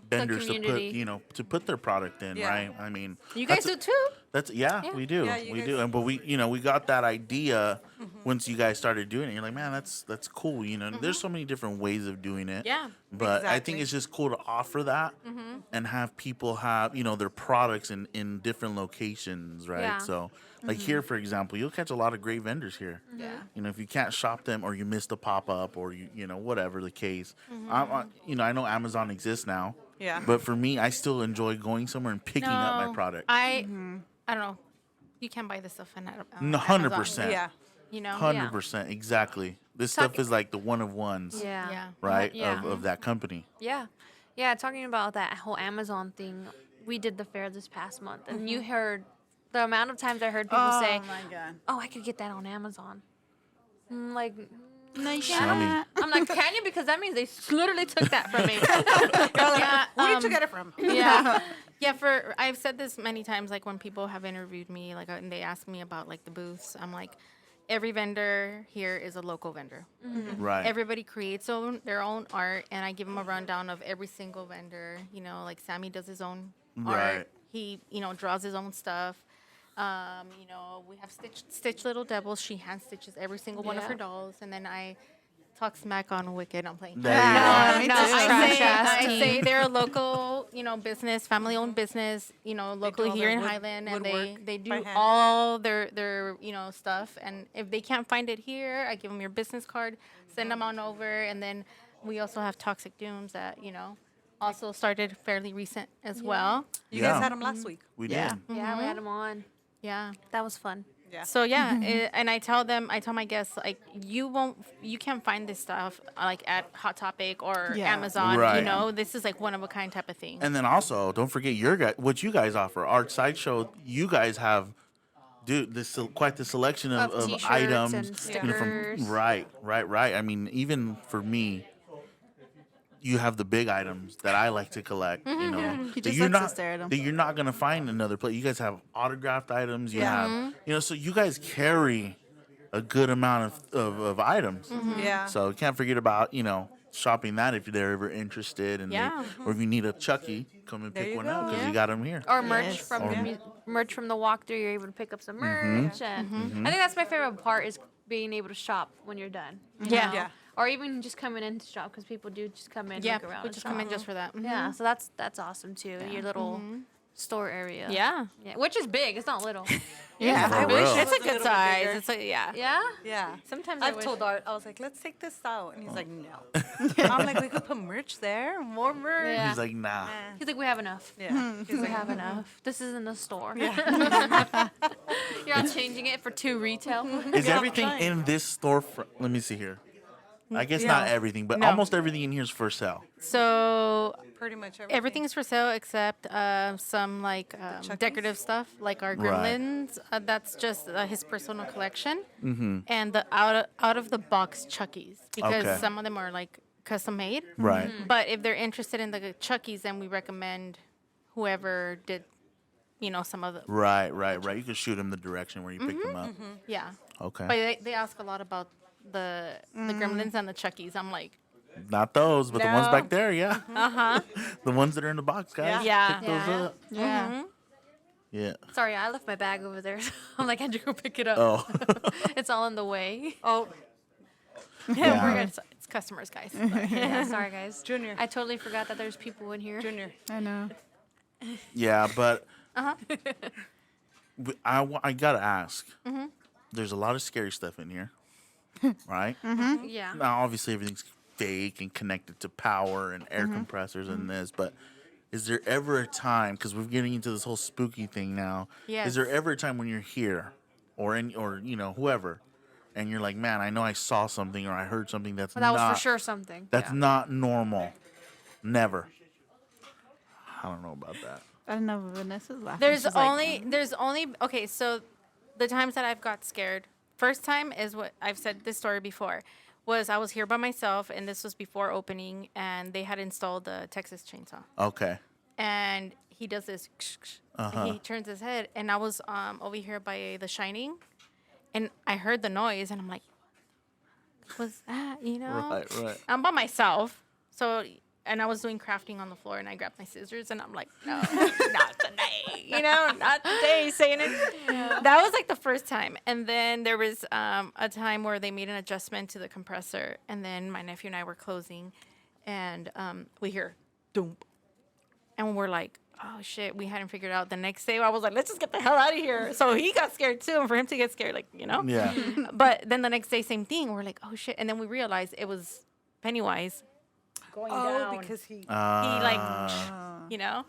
vendors to put, community. to put their product in, Yeah. right? I mean, You guys do too. That's we do, Yeah, you we guys- do, and but we got that idea once you guys started doing it. You're like, man, that's cool. There's so many different ways of doing it. Yeah. But I think Exactly. it's just cool to offer that and have people have their products in different locations, right? Yeah. So like here, for example, you'll catch a lot of great vendors here. Yeah. If you can't shop them or you missed a pop up or you whatever the case, I know Amazon exists now. Yeah. But for me, I still enjoy going somewhere and picking up my product. I don't know. You can buy this stuff on No, Amazon, 100%. Yeah. You know. 100%, exactly. This Talk- stuff is like the one of ones, Yeah. Yeah. right? Yeah. Of that company. Yeah. Yeah. Talking about that whole Amazon thing, we did the fair this past month, and you heard the amount of times I heard people say, my god. "Oh, I could get that on Amazon." Like, No, you Show me. can't. I'm like, can you? Because that means they literally took that from me. Yeah. Where did you get it from? Yeah. Yeah, I've said this many times, like when people have interviewed me, like and they ask me about like the booths, I'm like, every vendor here is a local vendor. Right. Everybody creates their own art, and I give them a rundown of every single vendor. Like Sammy does his own Right. art. He, draws his own stuff. We have Stitch Little Devils. She hand stitches every single one of Yeah. her dolls, and then I talk smack on Wicked. I'm playing. There you go. me No, too. I say they're a local, business, family-owned business, locally all here their in Highland, and woodwork they by do hand. all their stuff. And if they can't find it here, I give them your business card, send them on over, and then we also have Toxic Dooms that also started fairly recent as well. You Yeah. guys had them last week. We Yeah. did. Yeah, we had them on. Yeah. That was fun. Yeah. So yeah, and I tell my guests like you can't find this stuff like at Hot Topic or Yeah. Amazon. Right. This is like one of a kind type of thing. And then also, don't forget what you guys offer. Our Sideshow, you guys have, quite the selection of T-shirts items. and From stickers. right. I mean, even for me, you have the big items that I like to collect. He that just you're likes to not stare at 'em. that you're not gonna find another place. You guys have autographed items. You Yeah. have, so you guys carry a good amount of items. Yeah. So you can't forget about shopping that if they're ever interested, and Yeah. or if you need a Chucky, come and There pick you one up go. because Yeah. you got them here. Or merch Yes. from Or- merch from the walkthrough. You're able to pick up some merch, and I think that's my favorite part is being able to shop when you're done. you Yeah. know? Yeah. Or even just coming in to shop because people do just come in, Yeah, look around, we and just come in shop. just for that. Yeah, so that's awesome too. Your little store area. Yeah. Yeah, which is big. It's not little. Yeah. For I wish real. it It's a was good little bit size. bigger. It's like yeah. Yeah. Yeah. Sometimes I've told Art, I was like, let's take this out. And he's like, no. I'm like, we could put merch there, more merch. Yeah. He's like, nah. He's like, we have enough. Yeah. He's We like, have enough. This isn't a store. yeah. You're not changing it for 2 retail. Is Yeah, I'm everything trying. in this store? Let me see here. I guess Yeah. not everything, but No. almost everything in here is for sale. So Pretty much everything. everything is for sale except some like Chuckies? decorative stuff, like our Right. Gremlins. That's just his personal collection, and the out of the box Chuckies because Okay. some of them are like custom made. Right. But if they're interested in the Chuckies, then we recommend whoever did, some of the Right. You can shoot them the direction where you pick them up. yeah. Okay. But they ask a lot about the Gremlins and the Chuckies. I'm like, Not those, but the ones No. back there, yeah. uh huh, The ones that are in the box, guys. Yeah. Pick those Yeah. up. yeah. Yeah. Sorry, I left my bag over there. I'm like, Andrew, go pick it up. Oh. It's all in the way. Oh, Yeah. We're good. It's customers, guys. Yeah, sorry, guys. Junior. I totally forgot that there's people in here. Junior. I know. Yeah, but Uh-huh. I gotta ask. There's a lot of scary stuff in here, right? Yeah. Now, obviously, everything's fake and connected to power and air compressors and this, but is there ever a time, because we're getting into this whole spooky thing now, is there Yes. ever a time when you're here or whoever, and you're like, man, I know I saw something or I heard something that's Well, that not was for sure something. that's Yeah. not normal. Never. I don't know about that. I don't know. Vanessa's laughing. There's She's like, only okay, so the times that I've got scared. First time is what I've said this story before. Was I was here by myself and this was before opening and they had installed the Texas chainsaw. Okay. And he does this and he turns his head and I was over here by The Shining and I heard the noise and I'm like, what was that? You know? Right. I'm by myself. So and I was doing crafting on the floor and I grabbed my scissors and I'm like, no, not today. You know, not today, saying it. That was like the first time. And then there was a time where they made an adjustment to the compressor. And then my nephew and I were closing and we hear, doom. And we're like, oh shit, we hadn't figured out. The next day I was like, let's just get the hell out of here. So he got scared too. And for him to get scared, like, you know? Yeah. But then the next day, same thing. We're like, oh shit. And then we realized it was Pennywise going down. Because he. He like, you know?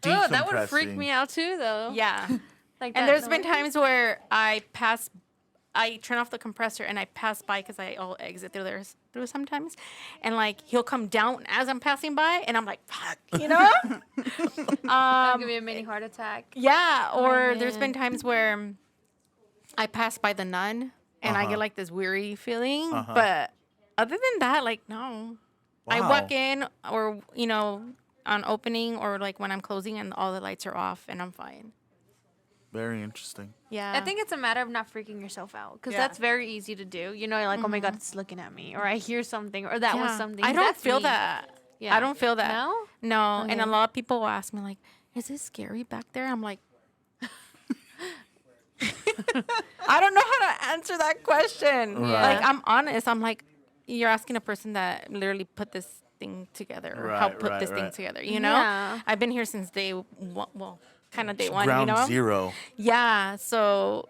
Oh, that would freak decompressing. me out too, though. Yeah. Like And that there's been noise. times where I turn off the compressor and I pass by because I'll exit through sometimes. And like, he'll come down as I'm passing by and I'm like, fuck, you know? That'll give me a mini heart attack. Yeah. Or there's man. been times where I pass by the nun and I Uh-huh. get like this weary feeling. But other than that, like, no. I Wow. walk in or, you know, on opening or like when I'm closing and all the lights are off and I'm fine. Very interesting. Yeah. I think it's a matter of not freaking yourself out because Yeah. that's very easy to do. You know, you're like, oh my God, it's looking at me, or I hear something, or that was Yeah. something. I don't That's feel me. that. Yeah. I don't feel that. No? No. And a Okay. lot of people will ask me like, is it scary back there? I'm like, I don't know how to answer that question. Right. Like, I'm honest. I'm like, you're asking a person that literally put this thing together or helped put this thing Right. together, you know? Yeah. I've been here since day one, well, kind of day one, Ground you know? zero. Yeah, so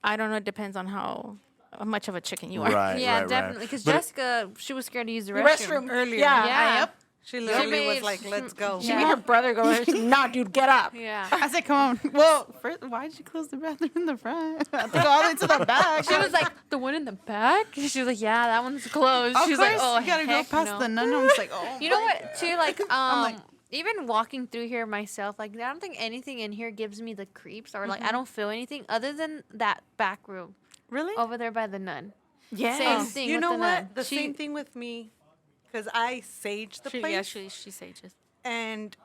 I don't know. It depends on how much of a chicken you are. Right. Yeah, right, definitely. Because But- Jessica, she was scared to use the The restroom. Earlier. Yeah. Yeah. Yep. She literally made- was like, let's go. She made her brother go, nah, dude, get up. Yeah. I said, come on. Well, first, why did you close the bathroom in the front? I have to go all the way to the back. She was like, the one in the back? She was like, yeah, that one's closed. of She's course, like, oh, you gotta go heck past no. the nun. I was like, oh. You know what, too? Like, like- even walking through here myself, like, I don't think anything in here gives me the creeps or, like, I don't feel anything other than that back room Really? over there by the nun. Yeah. Same thing You with know the what? nun. The She- same thing with me, because I sage the place, She sages. and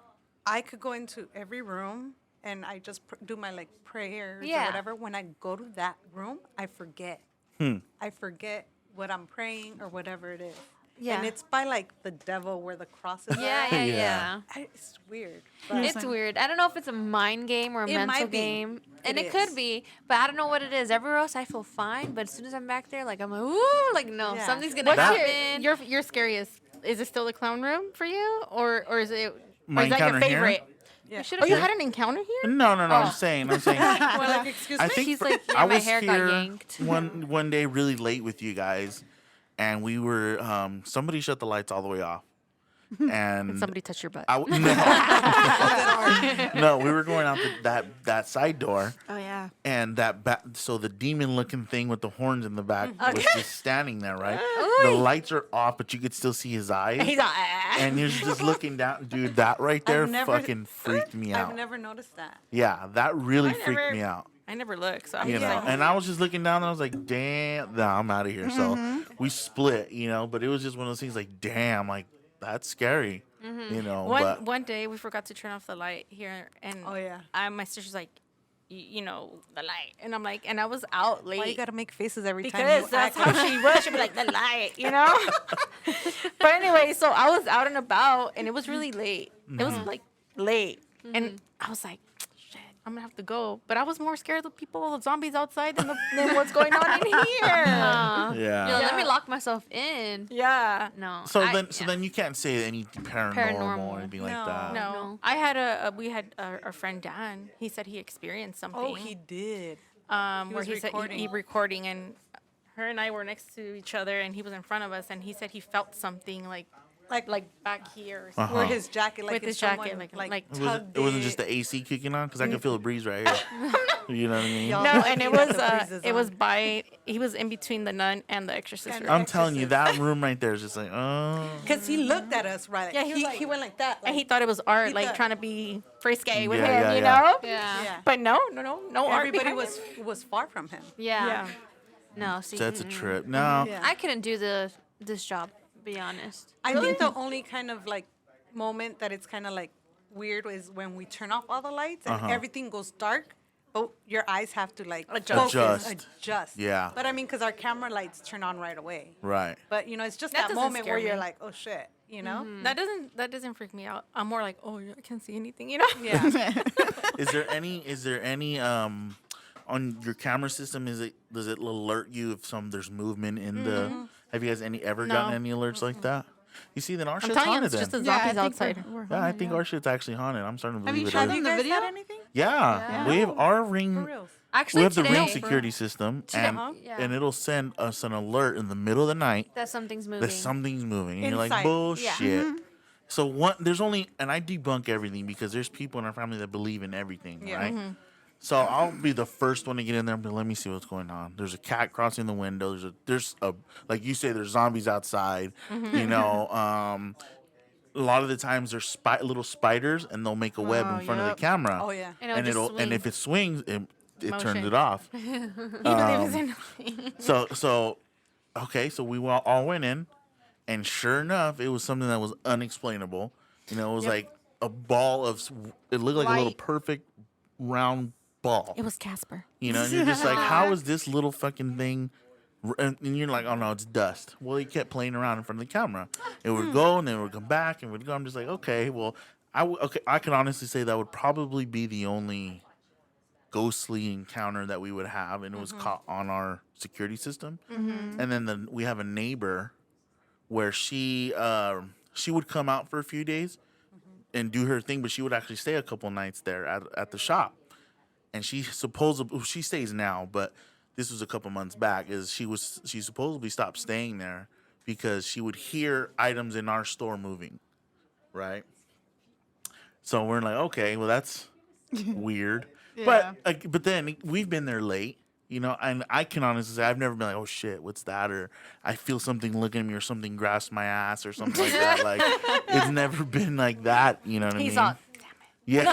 I could go into every room and I just do my like prayers or Yeah. whatever. When I go to that room, I forget. I forget what I'm praying or whatever it is. Yeah. And it's by like the devil where the crosses Yeah, are. yeah, Yeah. yeah. It's weird. But It's weird. I don't know if it's a mind game or a It mental might be. game. And It it could is. be, but I don't know what it is. Everywhere else I feel fine, but as soon as I'm back there, like I'm like, ooh, like no, Yeah. something's gonna What's happen. your scariest? Is it still the clown room for you, or is it? My or is that your encounter here? favorite? yeah. Oh, you had an encounter here? No. I'm saying. Well, like, excuse I me. think He's for- like, yeah, I my was hair got here yanked. one day really late with you guys, and we were somebody shut the lights all the way off, and Somebody touched your butt. no, we were going out that side door, Oh, yeah. and so the demon looking thing with the horns in the back was just standing there, right? The lights are off, but you could still see his eyes, He's like, "Ah." and you're just looking down, dude. That right there I've never- fucking freaked me out. I've never noticed that. Yeah, that really I freaked never- me out. I never look, so I'm You just know, like, and I was just looking down and I was like, damn, no, I'm out of here. So we split, you know, but it was just one of those things like, damn, like that's scary, you know. but one day we forgot to turn off the light here, and Oh, yeah. my sister's like, you know, the light, and I'm like, and I was out late. Why you gotta make faces every time because you that's act? how she was. She'd be like, the light, you know? But anyway, so I was out and about, and it was really late. It was like late. And I was like, shit. I'm gonna have to go. But I was more scared of the people, the zombies outside than what's going on in here. Yeah. Let me lock myself in. Yeah. No. So then you can't say any paranormal or anything like No. that. No. I had we had our friend Dan. He said he experienced something. Oh, he did. Where was he said recording. he recording, and her and I were next to each other, and he was in front of us, and he said he felt something like back here. Or something. Where his jacket, like With if his jacket, someone, like- tugged It wasn't just the AC kicking on because I can feel a breeze right here. You know what I mean? Y'all- No, and it Yeah, was the breeze is it was on. by he was in between the nun and the exorcist. room. I'm telling you, that room right there is just like, Because he looked at us, right? Yeah, he was he went like that. and he like- thought it was art, he like thought- trying to be frisky with Yeah, him, yeah, you yeah. know. Yeah. Yeah. But no art. Everybody behind was far from him. Yeah. Yeah. No, see. that's a trip. No. Yeah. I couldn't do this job, to be honest. I think the only kind of like moment that it's kind of like weird is when we turn off all the lights and everything goes dark, but your eyes have to like focus, adjust. Yeah. But I mean, because our camera lights turn on right away. Right. But you know, it's just That that, doesn't moment where scare you're me. like, oh shit, you know? That doesn't freak me out. I'm more like, oh, I can't see anything, you know. Yeah. Is there any on your camera system? Does it alert you if there's movement in the? Have you guys ever gotten any alerts like that? You see, then our I'm shit's telling you, haunted it's just then. the zombies outside. Yeah, I think our shit's actually haunted. I'm starting to Have believe you it tried is. them? The You guys video? had anything? Yeah, we have our For ring. real? Actually, We have the today, ring security system, and Yeah. and it'll send us an alert in the middle of the night that something's moving. that something's moving, and you're like, Inside. bullshit. So there's only, and I debunk everything because there's people in our family that believe in everything, Yeah. right? So I'll be the first one to get in there and be, let me see what's going on. There's a cat crossing the window. There's a like you say, there's zombies outside. You know, a lot of the times there's little spiders, and they'll make a web in front of the yep. camera. Oh yeah. And it'll just swing. if it swings, it turns Motion. it off. You believe in So okay, so we all went in, and sure enough, it was something that was unexplainable. You know, it was like a ball of. It looked like a little Light. perfect round ball. It was Casper. You know, and you're just like, how is this little fucking thing? And you're like, oh no, it's dust. Well, he kept playing around in front of the camera. It would go, and then it would come back, and would go. I'm just like, okay, well, I can honestly say that would probably be the only ghostly encounter that we would have, and it was caught on our security system. And then we have a neighbor where she would come out for a few days and do her thing, but she would actually stay a couple nights there at the shop. And she stays now, but this was a couple months back. She supposedly stopped staying there because she would hear items in our store moving, right? So we're like, okay, well that's weird. Yeah. But then we've been there late, you know, and I can honestly say I've never been like, oh shit, what's that? Or I feel something looking at me, or something grasps my ass, or something like that. Like it's never been like that, you know what I mean? He's all, Yeah.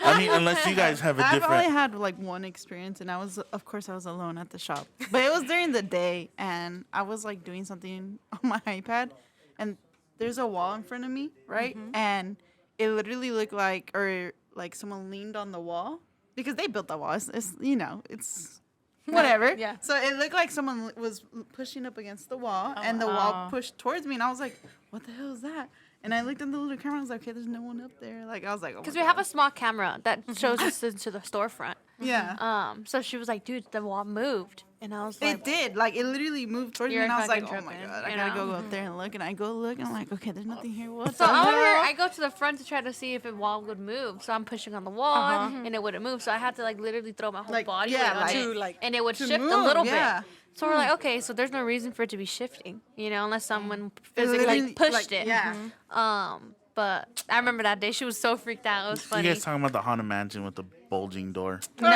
I mean, unless you guys have a I've only different. had like one experience, and of course, I was alone at the shop. But it was during the day, and I was like doing something on my iPad, and there's a wall in front of me, right? And it literally looked like, or like someone leaned on the wall because they built the wall. It's you know, it's whatever. Yeah. So it looked like someone was pushing up against the wall, and the wall pushed towards me, and I was like, "What the hell is that?" And I looked at the little camera. I was like, "Okay, there's no one up there." Like I was like, "Oh." Because we have a small camera that shows us into the storefront. yeah. So she was like, dude, the wall moved. And I was like, It did. Like, it literally moved towards me, You're and I was like, fucking oh my tripping, God, I you gotta know? go up there and look. And I go look, and I'm like, okay, there's nothing here. What So the hell? I go to the front to try to see if the wall would move. So I'm pushing on the wall, and it wouldn't move. So I had to like literally throw my whole Like, body yeah, weight on like- it, To, like, and it would to shift a move, little yeah. bit. So we're like, okay, so there's no reason for it to be shifting, you know, unless someone physically literally, like, pushed like, it. yeah. But I remember that day she was so freaked out. It was You funny. guys talking about the Haunted Mansion with the bulging door? No.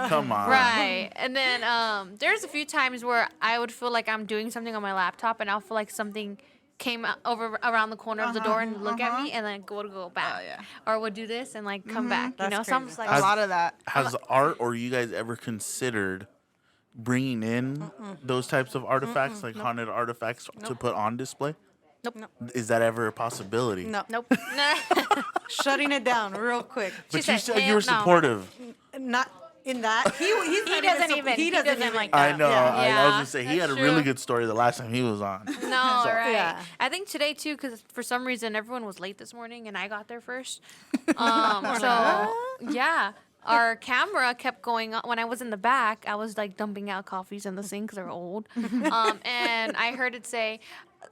Come on. Right. And then there's a few times where I would feel like I'm doing something on my laptop, and I'll feel like something came over around the corner of the door and look at me, and then go back. Oh, yeah. Or would do this and like come back. You That's know, so I'm crazy. just like, A lot of that. Has art or you guys ever considered bringing in those types of artifacts, like haunted artifacts, to put on display? Nope. Is that ever a possibility? No. Nope. Shutting it down real quick. But She you said, said you were "Hell no." supportive. Not in that. He doesn't like I that. know. Yeah. I was gonna say he that's had a really true. good story the last time he was on. No, right. Yeah. I think today too, because for some reason everyone was late this morning and I got there first. Yeah, our camera kept going on. When I was in the back, I was like dumping out coffees in the sink because they're old. And I heard it say,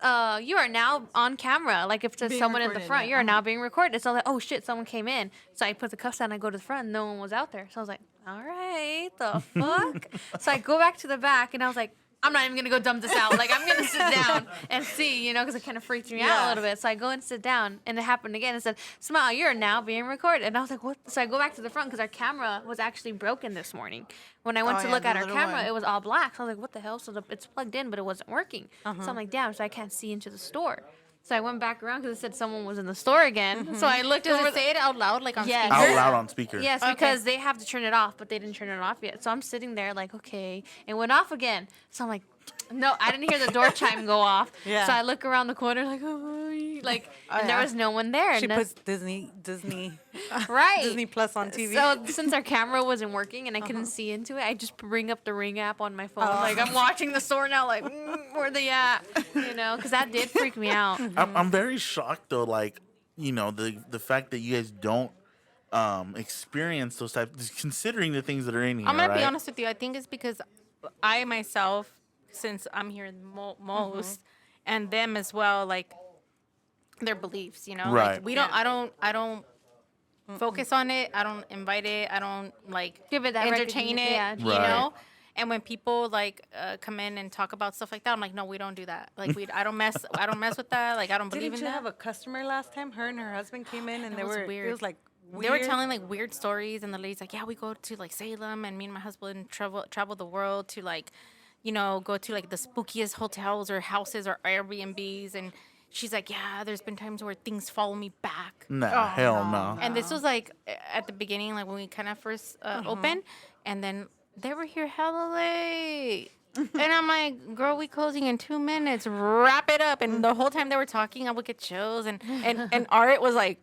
"You are now on camera." Like if there's Being someone in the recorded, front, yeah. you are now being recorded. So I was like, "Oh shit, someone came in." So I put the cuffs on. I go to the front. No one was out there. So I was like, "All right, the fuck." So I go back to the back and I was like, I'm not even gonna go dump this out. Like I'm gonna sit down and see, you know, because it kind of freaked me out a little bit. So I go and sit down, and it happened again. It said, "Smile, you're now being recorded." And I was like, "What?" So I go back to the front because our camera was actually broken this morning. When I went Oh, to yeah, look the at our little camera, one. it was all black. So I was like, "What the hell?" So it's plugged in, but it wasn't working. So I'm like, "Damn!" So I can't see into the store. So I went back around because it said someone was in the store again. So I looked Does over. it say it out loud, like on Yes. speaker? Out loud on speaker. Yes, Okay. because they have to turn it off, but they didn't turn it off yet. So I'm sitting there like, okay, it went off again. So I'm like, no, I didn't hear the door chime go off. Yeah. So I look around the corner like, oh, like, and there yeah. was no one there. She and puts Disney right. Disney Plus on TV. So since our camera wasn't working and I couldn't see into it, I just bring up the Ring app on my phone. Like I'm watching the store now, like where they at, you know? Because that did freak me out. I'm very shocked though, like, you know, the fact that you guys don't experience those types, considering the things that are in here. I'm gonna right? be honest with you. I think it's because I myself, since I'm here most, and them as well, like their beliefs. You know, Right. Like, we don't. I don't focus on it. I don't invite it. I don't like Give it that entertain it. recognition, You yeah. Right. know. And when people like come in and talk about stuff like that, I'm like, no, we don't do that. Like I don't mess with that. Like I don't believe Didn't in you that. have a customer last time? Her and her husband came in, and That was weird. It was like They were weird. telling like weird stories, and the lady's like, "Yeah, we go to like Salem, and me and my husband travel the world to like, you know, go to like the spookiest hotels or houses or Airbnbs." And she's like, "Yeah, there's been times where things follow me back." Nah, hell no. And this was like at the beginning, like when we kind of first opened, and then they were here hella late. And I'm like, girl, we closing in 2 minutes. Wrap it up. And the whole time they were talking, I would get chills. And Art was like,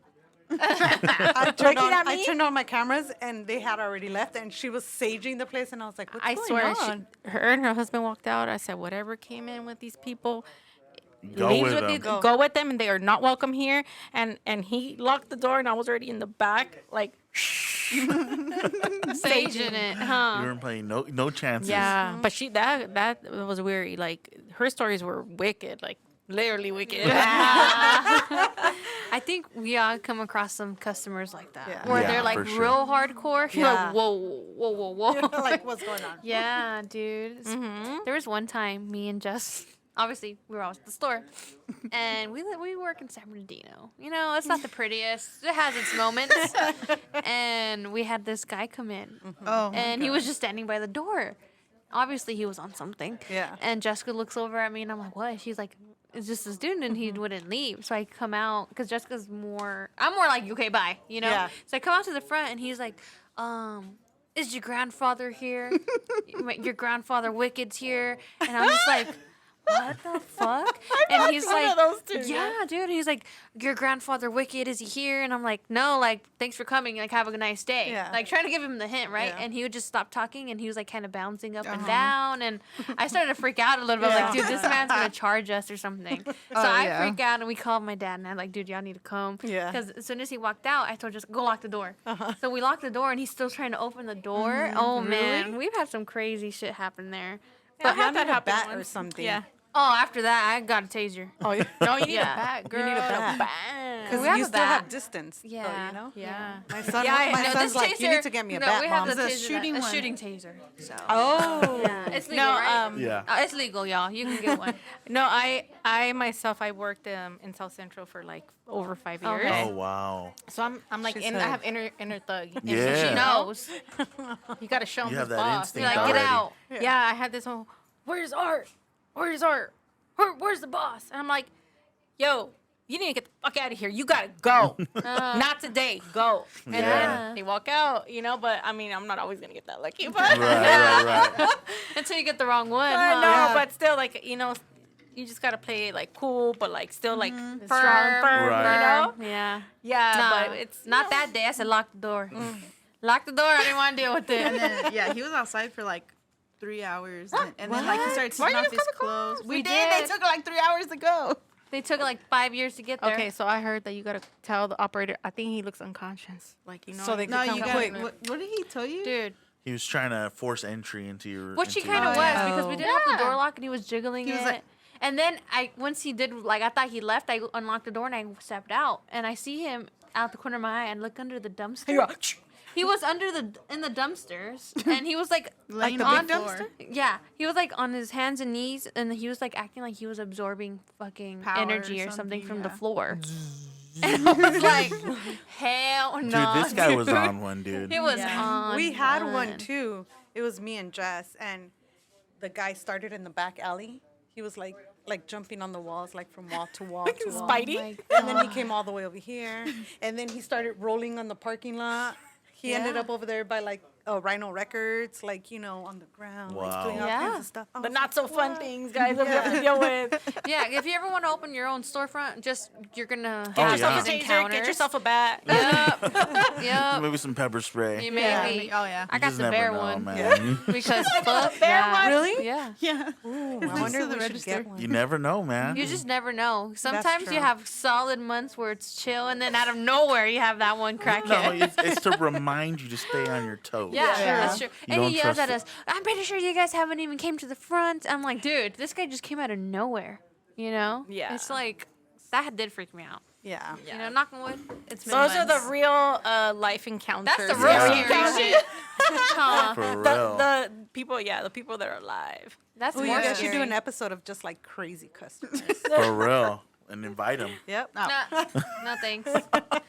I Looking at me? turned on my cameras, and they had already left, and she was saging the place, and I was like, "What's I going swear, on?" her and her husband walked out. I said, whatever came in with these people, Go leaves with with them. these, go with them, and they are not welcome here. And he locked the door, and I was already in the back, like, Saging it, You huh? weren't playing no chances. yeah. But that was weird. Like her stories were wicked, like literally wicked. I think we all come across some customers like that, Yeah. where Yeah, they're like for sure. real hardcore. You're Yeah. like, whoa. Like, what's going on? Yeah, dude. There was one time, me and Jess, obviously we were always at the store, and we work in San Bernardino. You know, it's not the prettiest. It has its moments. And we had this guy come in, Oh, and he was just standing by the door. Obviously, he was on something. Yeah. And Jessica looks over at me, and I'm like, "What?" She's like, "It's just this dude," and he wouldn't leave. So I come out because Jessica's more. I'm more like, "Okay, bye," you know. Yeah. So I come out to the front, and he's like, "Is your grandfather here? Your grandfather Wicked's here?" And I'm just like, "What the fuck?" And he's one like, of those too, "Yeah, dude." He's like, "Your grandfather Wicked, is he here?" And I'm like, "No, like, thanks for coming. Like, have a nice day." Yeah. Like, trying to give him the hint, right? Yeah. And he would just stop talking, and he was like kind of bouncing up and down, and I started to freak out a little bit. I was like, dude, this man's gonna charge us or something. So I yeah. freak out, and we called my dad, and I'm like, dude, y'all need to come. Yeah. Because as soon as he walked out, I told just go lock the door. So we locked the door, and he's still trying to open the door. Oh man, we've had some crazy shit happen there. But Y'all had that need a happen bat or once. something. Yeah. Oh, after that, I got a taser. Oh, yeah. No, you need Yeah. a bat, girl. need a bat. We Because have you a still bat. have distance. so, Yeah. you know? Yeah. My son, Yeah, my no, son's like, you need to get me a bat, we Mom. have the It's a taser, shooting a one. shooting taser. So. Oh. Yeah, it's legal, No, right? Yeah. It's legal, y'all. You can get one. No, I myself, I worked in South Central for like over 5 years. Okay. Oh wow. So I'm like, She's I hood. have inner thug. Yeah. She knows. You got to show him You his have that boss. instinct You're like, already. get out. Yeah, I had this whole, where's Art? Where's Art? Where's the boss? And I'm like, yo, you need to get the fuck out of here. You gotta go. Not today. Go. And Yeah. then they walk out, you know, but I mean, I'm not always gonna get that lucky, but Right. Until you get the wrong one. I huh? know, but still, like, you know, you just gotta play it like cool, but like still like strong, firm, Right. you know? Yeah. Yeah, Nah, but it's not that day. I said lock the door. Lock the door. I didn't want to deal with And it. then he was outside for like 3 hours, and then like he started Why taking you off his didn't come to clothes. class? We We did. They did. took like 3 hours to go. They took like 5 years to get there. Okay, so I heard that you gotta tell the operator. I think he looks unconscious. Like So they No, Come you got quick. What did he tell you? Dude. He was trying to force entry into your. Which he into your- kind of Oh, was yeah. because we didn't have the Yeah. door lock and he was jiggling He was it. like- And then once he did, like I thought he left, I unlocked the door and I stepped out and I see him out the corner of my eye and look under the dumpster. He was in the dumpsters and he was like Laying on on the floor. Yeah, he was like on his hands and knees and he was like acting like he was absorbing fucking Power energy or or something from the something, floor. And I was like, hell no. Dude, this guy was on one, dude. He was Yeah. on. We had one too. It was me and Jess, and the guy started in the back alley. He was like jumping on the walls, like from wall to wall to wall. Spidey. And then he came all the way over here, and then he started rolling on the parking lot. He ended Yeah. up over there by like Rhino Records, like on the ground, like doing all Wow. kinds Yeah. of stuff. I the was not like, so fun "What?" things, guys, that we have to deal with. Yeah, if you ever want to open your own storefront, you're gonna Oh, have yeah. these Taser, encounters. get yourself a bat. Yep. Yep. Maybe some pepper spray. Maybe. Oh yeah. I You got just the never bear know, one man. because fuck yeah. Really? Yeah. Yeah. Ooh, Next I wonder to if the we should register. get one. You never know, man. You just never know. Sometimes true. you have solid months where it's chill, and then out of nowhere you have that one crackhead. No, it's to remind you to stay on your toes. Yeah, Yeah. that's true. You And don't he yells trust at us. I'm pretty sure you guys haven't even came to the front. I'm like, dude, this guy just came out of nowhere. You know? Yeah. It's like that did freak me out. Yeah. You know, knock on wood. It's been Those are the months. real life encounters. That's the real Yeah. scary shit. Huh. For real. The people, the people that are alive. That's Oh, you more guys should do scary. an episode of just like crazy customers. For real. And invite him. Yep. No, no thanks.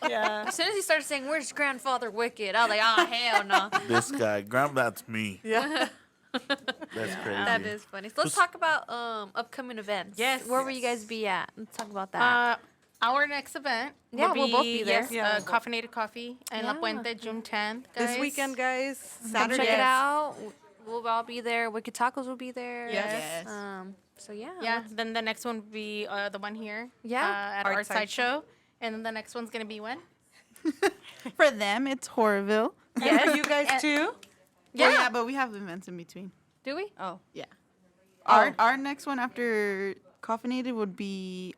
Yeah. As soon as he started saying, "Where's grandfather Wicked?" I was like, "Oh hell no." This guy, that's me. Yeah. That's crazy. That is funny. So let's talk about upcoming events. Yes. Where will you guys be at? Let's talk about that. Our next event, Yeah, we'll both be there. Yes, Yeah. Caffeinated Coffee in La Yeah. Puente, June 10th. This guys. weekend, guys. Come Saturday. check it out. We'll all be there. Wicked Tacos will be there. Yes. So yeah. Yeah. Then the next one will be the one here. Yeah. At Art Art Sideshow. Sideshow. And then the next one's gonna be when? For them, it's Horrorville. And for you guys too? Yeah. Yeah, but we have events in between. Do we? Oh. Yeah. Oh. Our next one after Caffeinated would be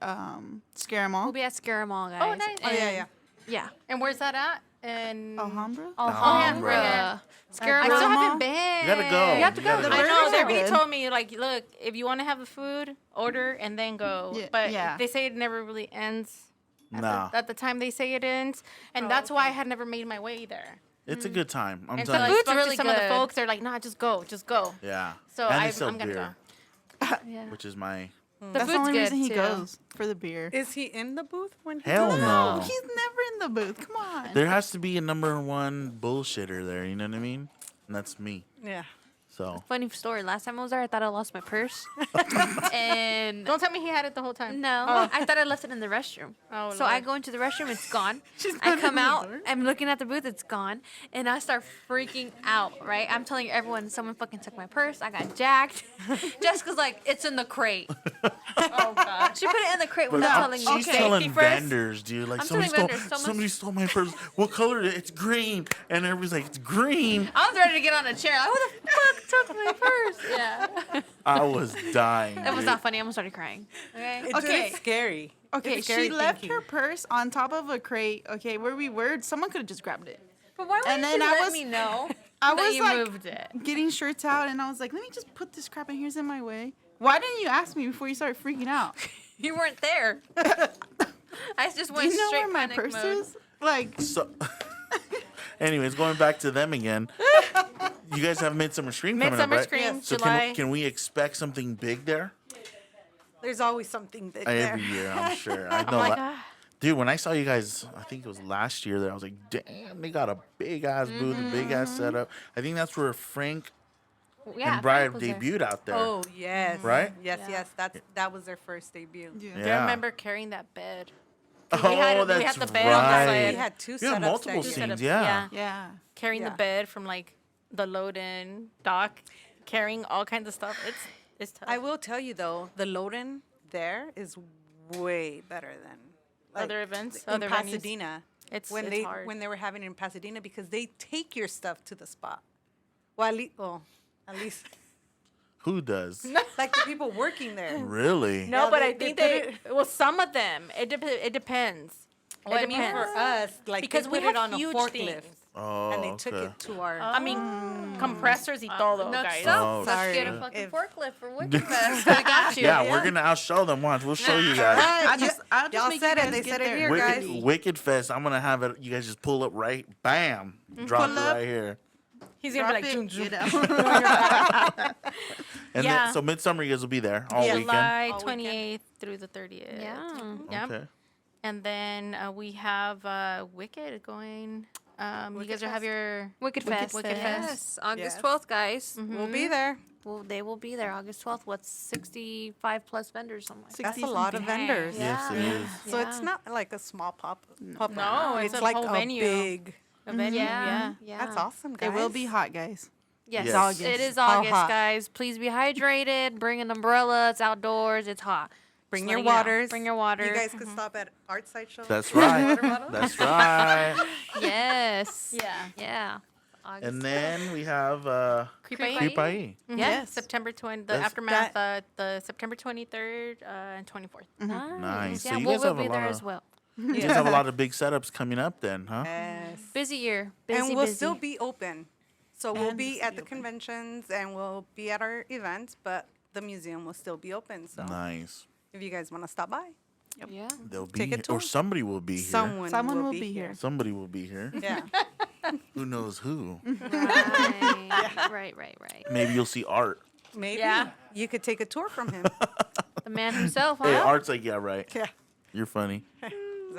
Scare 'em All. We'll be at Scare 'em All, guys. Oh, nice. Oh, yeah, yeah. Yeah. And where's that at? And Alhambra? Alhambra. Scare I 'em still All. haven't been. You gotta go. You have to go. The I know. burgers They are already good. told me, like, look, if you want to have the food, order and then go. Yeah, But yeah. they say it never really ends Nah. at the time they say it ends. And that's why I had never made my way there. It's a good time. I'm And so telling I you. food's spoke really to some of the good. folks. They're like, nah, just go. Yeah. So and I- they sell I'm gonna beer, Yeah. which is my. The That's the food's only good reason he too. goes, for the beer. Is he in the booth when he Hell goes? no. He's never in the booth. Come on. There has to be a number one bullshitter there. You know what I mean? And that's me. Yeah. So Funny story. Last time I was there, I thought I lost my purse. And Don't tell me he had it the whole time. no, I thought I left it in the restroom. Oh, So I Lord. go into the restroom, it's gone. She's I not come in the out, door. I'm looking at the booth, it's gone, and I start freaking out. Right? I'm telling everyone, someone fucking took my purse. I got jacked. Jessica's like, it's in the crate. Oh, God. She put it in the crate But without telling me. she's safety telling first. vendors, dude. Like I'm somebody telling stole, vendors, someone- somebody stole my purse. What color is it? It's green. And everybody's like, it's green. I was ready to get on a chair. Like, who the fuck took my purse? Yeah. I was dying. It was dude. not funny. I almost started crying. Okay. It's Okay. scary. Okay, It's scary she left thinking. her purse on top of a crate. Okay, where we were, someone could have just grabbed it. But why And would then you I let was- me know I that was you like moved it? getting shirts out, and I was like, let me just put this crap in here's in my way. Why didn't you ask me before you started freaking out? You weren't there. I just Do went you know straight where my panic purse mode. is? Like, So, anyways, going back to them again. You guys have Midsummer Scream coming up, Midsummer right? Scream, So July. can we expect something big there? There's always something big there. Every year, I'm sure. I know. like, Dude, when I saw you guys, I think it was last year there, I was like, damn, they got a big ass booth, a big ass setup. I think that's where Frank Yeah, and Brian Frank was there. debuted out there. Oh yes. Right? Yes, Yeah. yes. That was their first debut. yeah. Yeah. I remember carrying that bed. Oh, we had that's the bed on the right. side. We had two You setups had multiple that year. scenes, Setups, yeah. Yeah. Carrying Yeah. the bed from like the load-in dock, carrying all kinds of stuff. It's tough. I will tell you though, the load-in there is way better than Other events, in other venues. Pasadena. It's when it's hard. when they were having it in Pasadena because they take your stuff to the spot. Well, at least Who does? like the people working there. Really? No, Yeah, but they- I think they they, put well, some of them. It depends. Well, it I mean, for depends. us, like Because they we put it have on a huge forklift, things. Oh, and they took okay. it to our. I mean, compressors y todo, No, guys. Oh, let's get a shit. fucking If- forklift for Wicked Fest. We got you. Yeah, we're gonna outshow them once. We'll show you guys. I'll just y'all make said you it. guys They get said it there. here, guys. Wicked Fest. I'm gonna have it. You guys just pull up right, bam, drop Pull it up. right here. He's gonna Drop be like, it, zoom, zoom. get out. And Yeah. then, so Midsummer, you guys will be there all Yeah. weekend. July All 28th through the 30th. Yeah. Yeah. Okay. And then we have Wicked going. You guys are have your Wicked Fest. Wicked Fest. Yes, August Yes. 12th, guys. We'll be there. Well, they will be there August 12th. What's 65 plus vendors? Something like that. That's a lot of vendors. Yes, it Yeah. is. So it's not like a small pop. up. No, it's a like whole a venue. big. a venue. Yeah. Yeah. That's awesome, guys. It will be hot, guys. Yes, Yes. August. it is How August, hot? guys. Please be hydrated. Bring an umbrella. It's outdoors. It's hot. Bring Just your letting you know. waters. Bring your water. You guys could stop at Art Sideshow. That's right. Water bottle? That's right. Yes. Yeah. Yeah. August And then we have Creep Creep Eye. Creep IE. Mhm. Yes. September 20, the That's- aftermath, the September 23rd and 24th. Nice. So Yeah, you we'll guys have a be there lot as of- well. You guys have a lot of big setups coming up then, huh? Yes. Busy year. Busy, And we'll busy. still be open. So we'll And be still at the open. conventions and we'll be at our events, but the museum will still be open. So Nice. if you guys want to stop by, Yeah. They'll be Take a here. Or tour. somebody will be here. Someone will be here. Somebody will be here. Yeah. Who knows who? Right. Maybe you'll see Art. Maybe Yeah. you could take a tour from him. The man himself, huh? Hey, Art's like, yeah, right. Yeah. You're funny.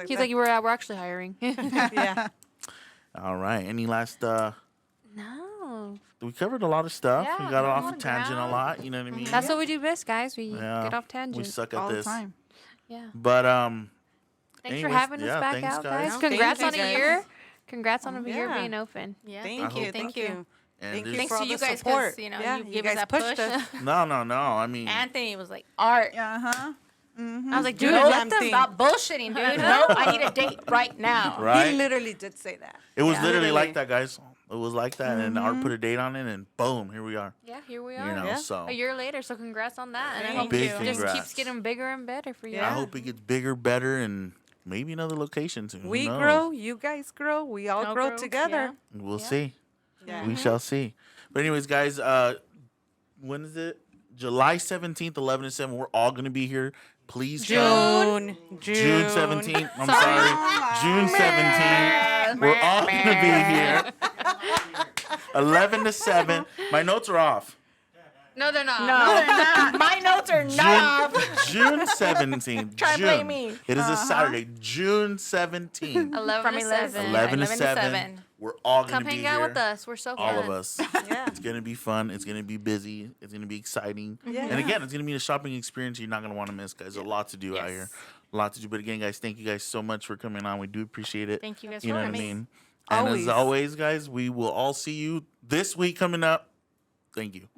He's like, we're actually hiring. yeah. All right. Any last No. we covered a lot of stuff. Yeah, we got come off on a tangent down. a lot, you know what I mean? That's what we do best, guys. We Yeah. get off We tangent. suck at All the this. time. Yeah. But Thanks for anyways, having us yeah, back thanks, out, guys. guys. No, Congrats thank on you, a guys. year. Congrats on a year Yeah. being open. Yeah. Thank I you. hope- Thank you. and Thank there's- you Thanks for to all you the guys, support. 'cause, you know, yeah, you you give guys us that pushed push. us. No. I mean, Anthony was like, Art. Uh-huh. I was like, Do dude, the Don't damn let them thing. stop bullshitting, dude. No, I need a date right now. He right? literally did say that. It was Yeah. literally like Literally. that, guys. It was like that, and Art put a date on it, and boom, here we are. yeah, here we You are. know, Yeah. so A year later, so congrats on that. And I Thank hope Big it just congrats. keeps getting bigger and better for you. I Yeah. hope it gets bigger, better, and maybe another location soon. Who We knows? grow, you guys grow, we all All grow grow, together. We'll see. Yeah. We shall see. But anyways, guys, when is it? July 17th, 11 to 7. We're all gonna be here. Please come. June 17th. I'm sorry. June 17th. We're all gonna be here. 11 to 7. My notes are off. No, they're not. No, my notes are not off. June 17th. Try to June. blame me. It is a Saturday, June 17th. 11 From to 11. 7. 11 to 11 to 7. 7. We're all gonna Come be hang here. out with us. We're so fun. All of us. Yeah. It's gonna be fun. It's gonna be busy. It's gonna be exciting. Yeah. And again, it's gonna be a shopping experience you're not gonna want to miss, guys. There's a lot to do out Yes. here. A lot to do. But again, guys, thank you guys so much for coming on. We do appreciate it. Thank you guys You for know what I coming. mean? And Always. as always, guys, we will all see you this week coming up. Thank you.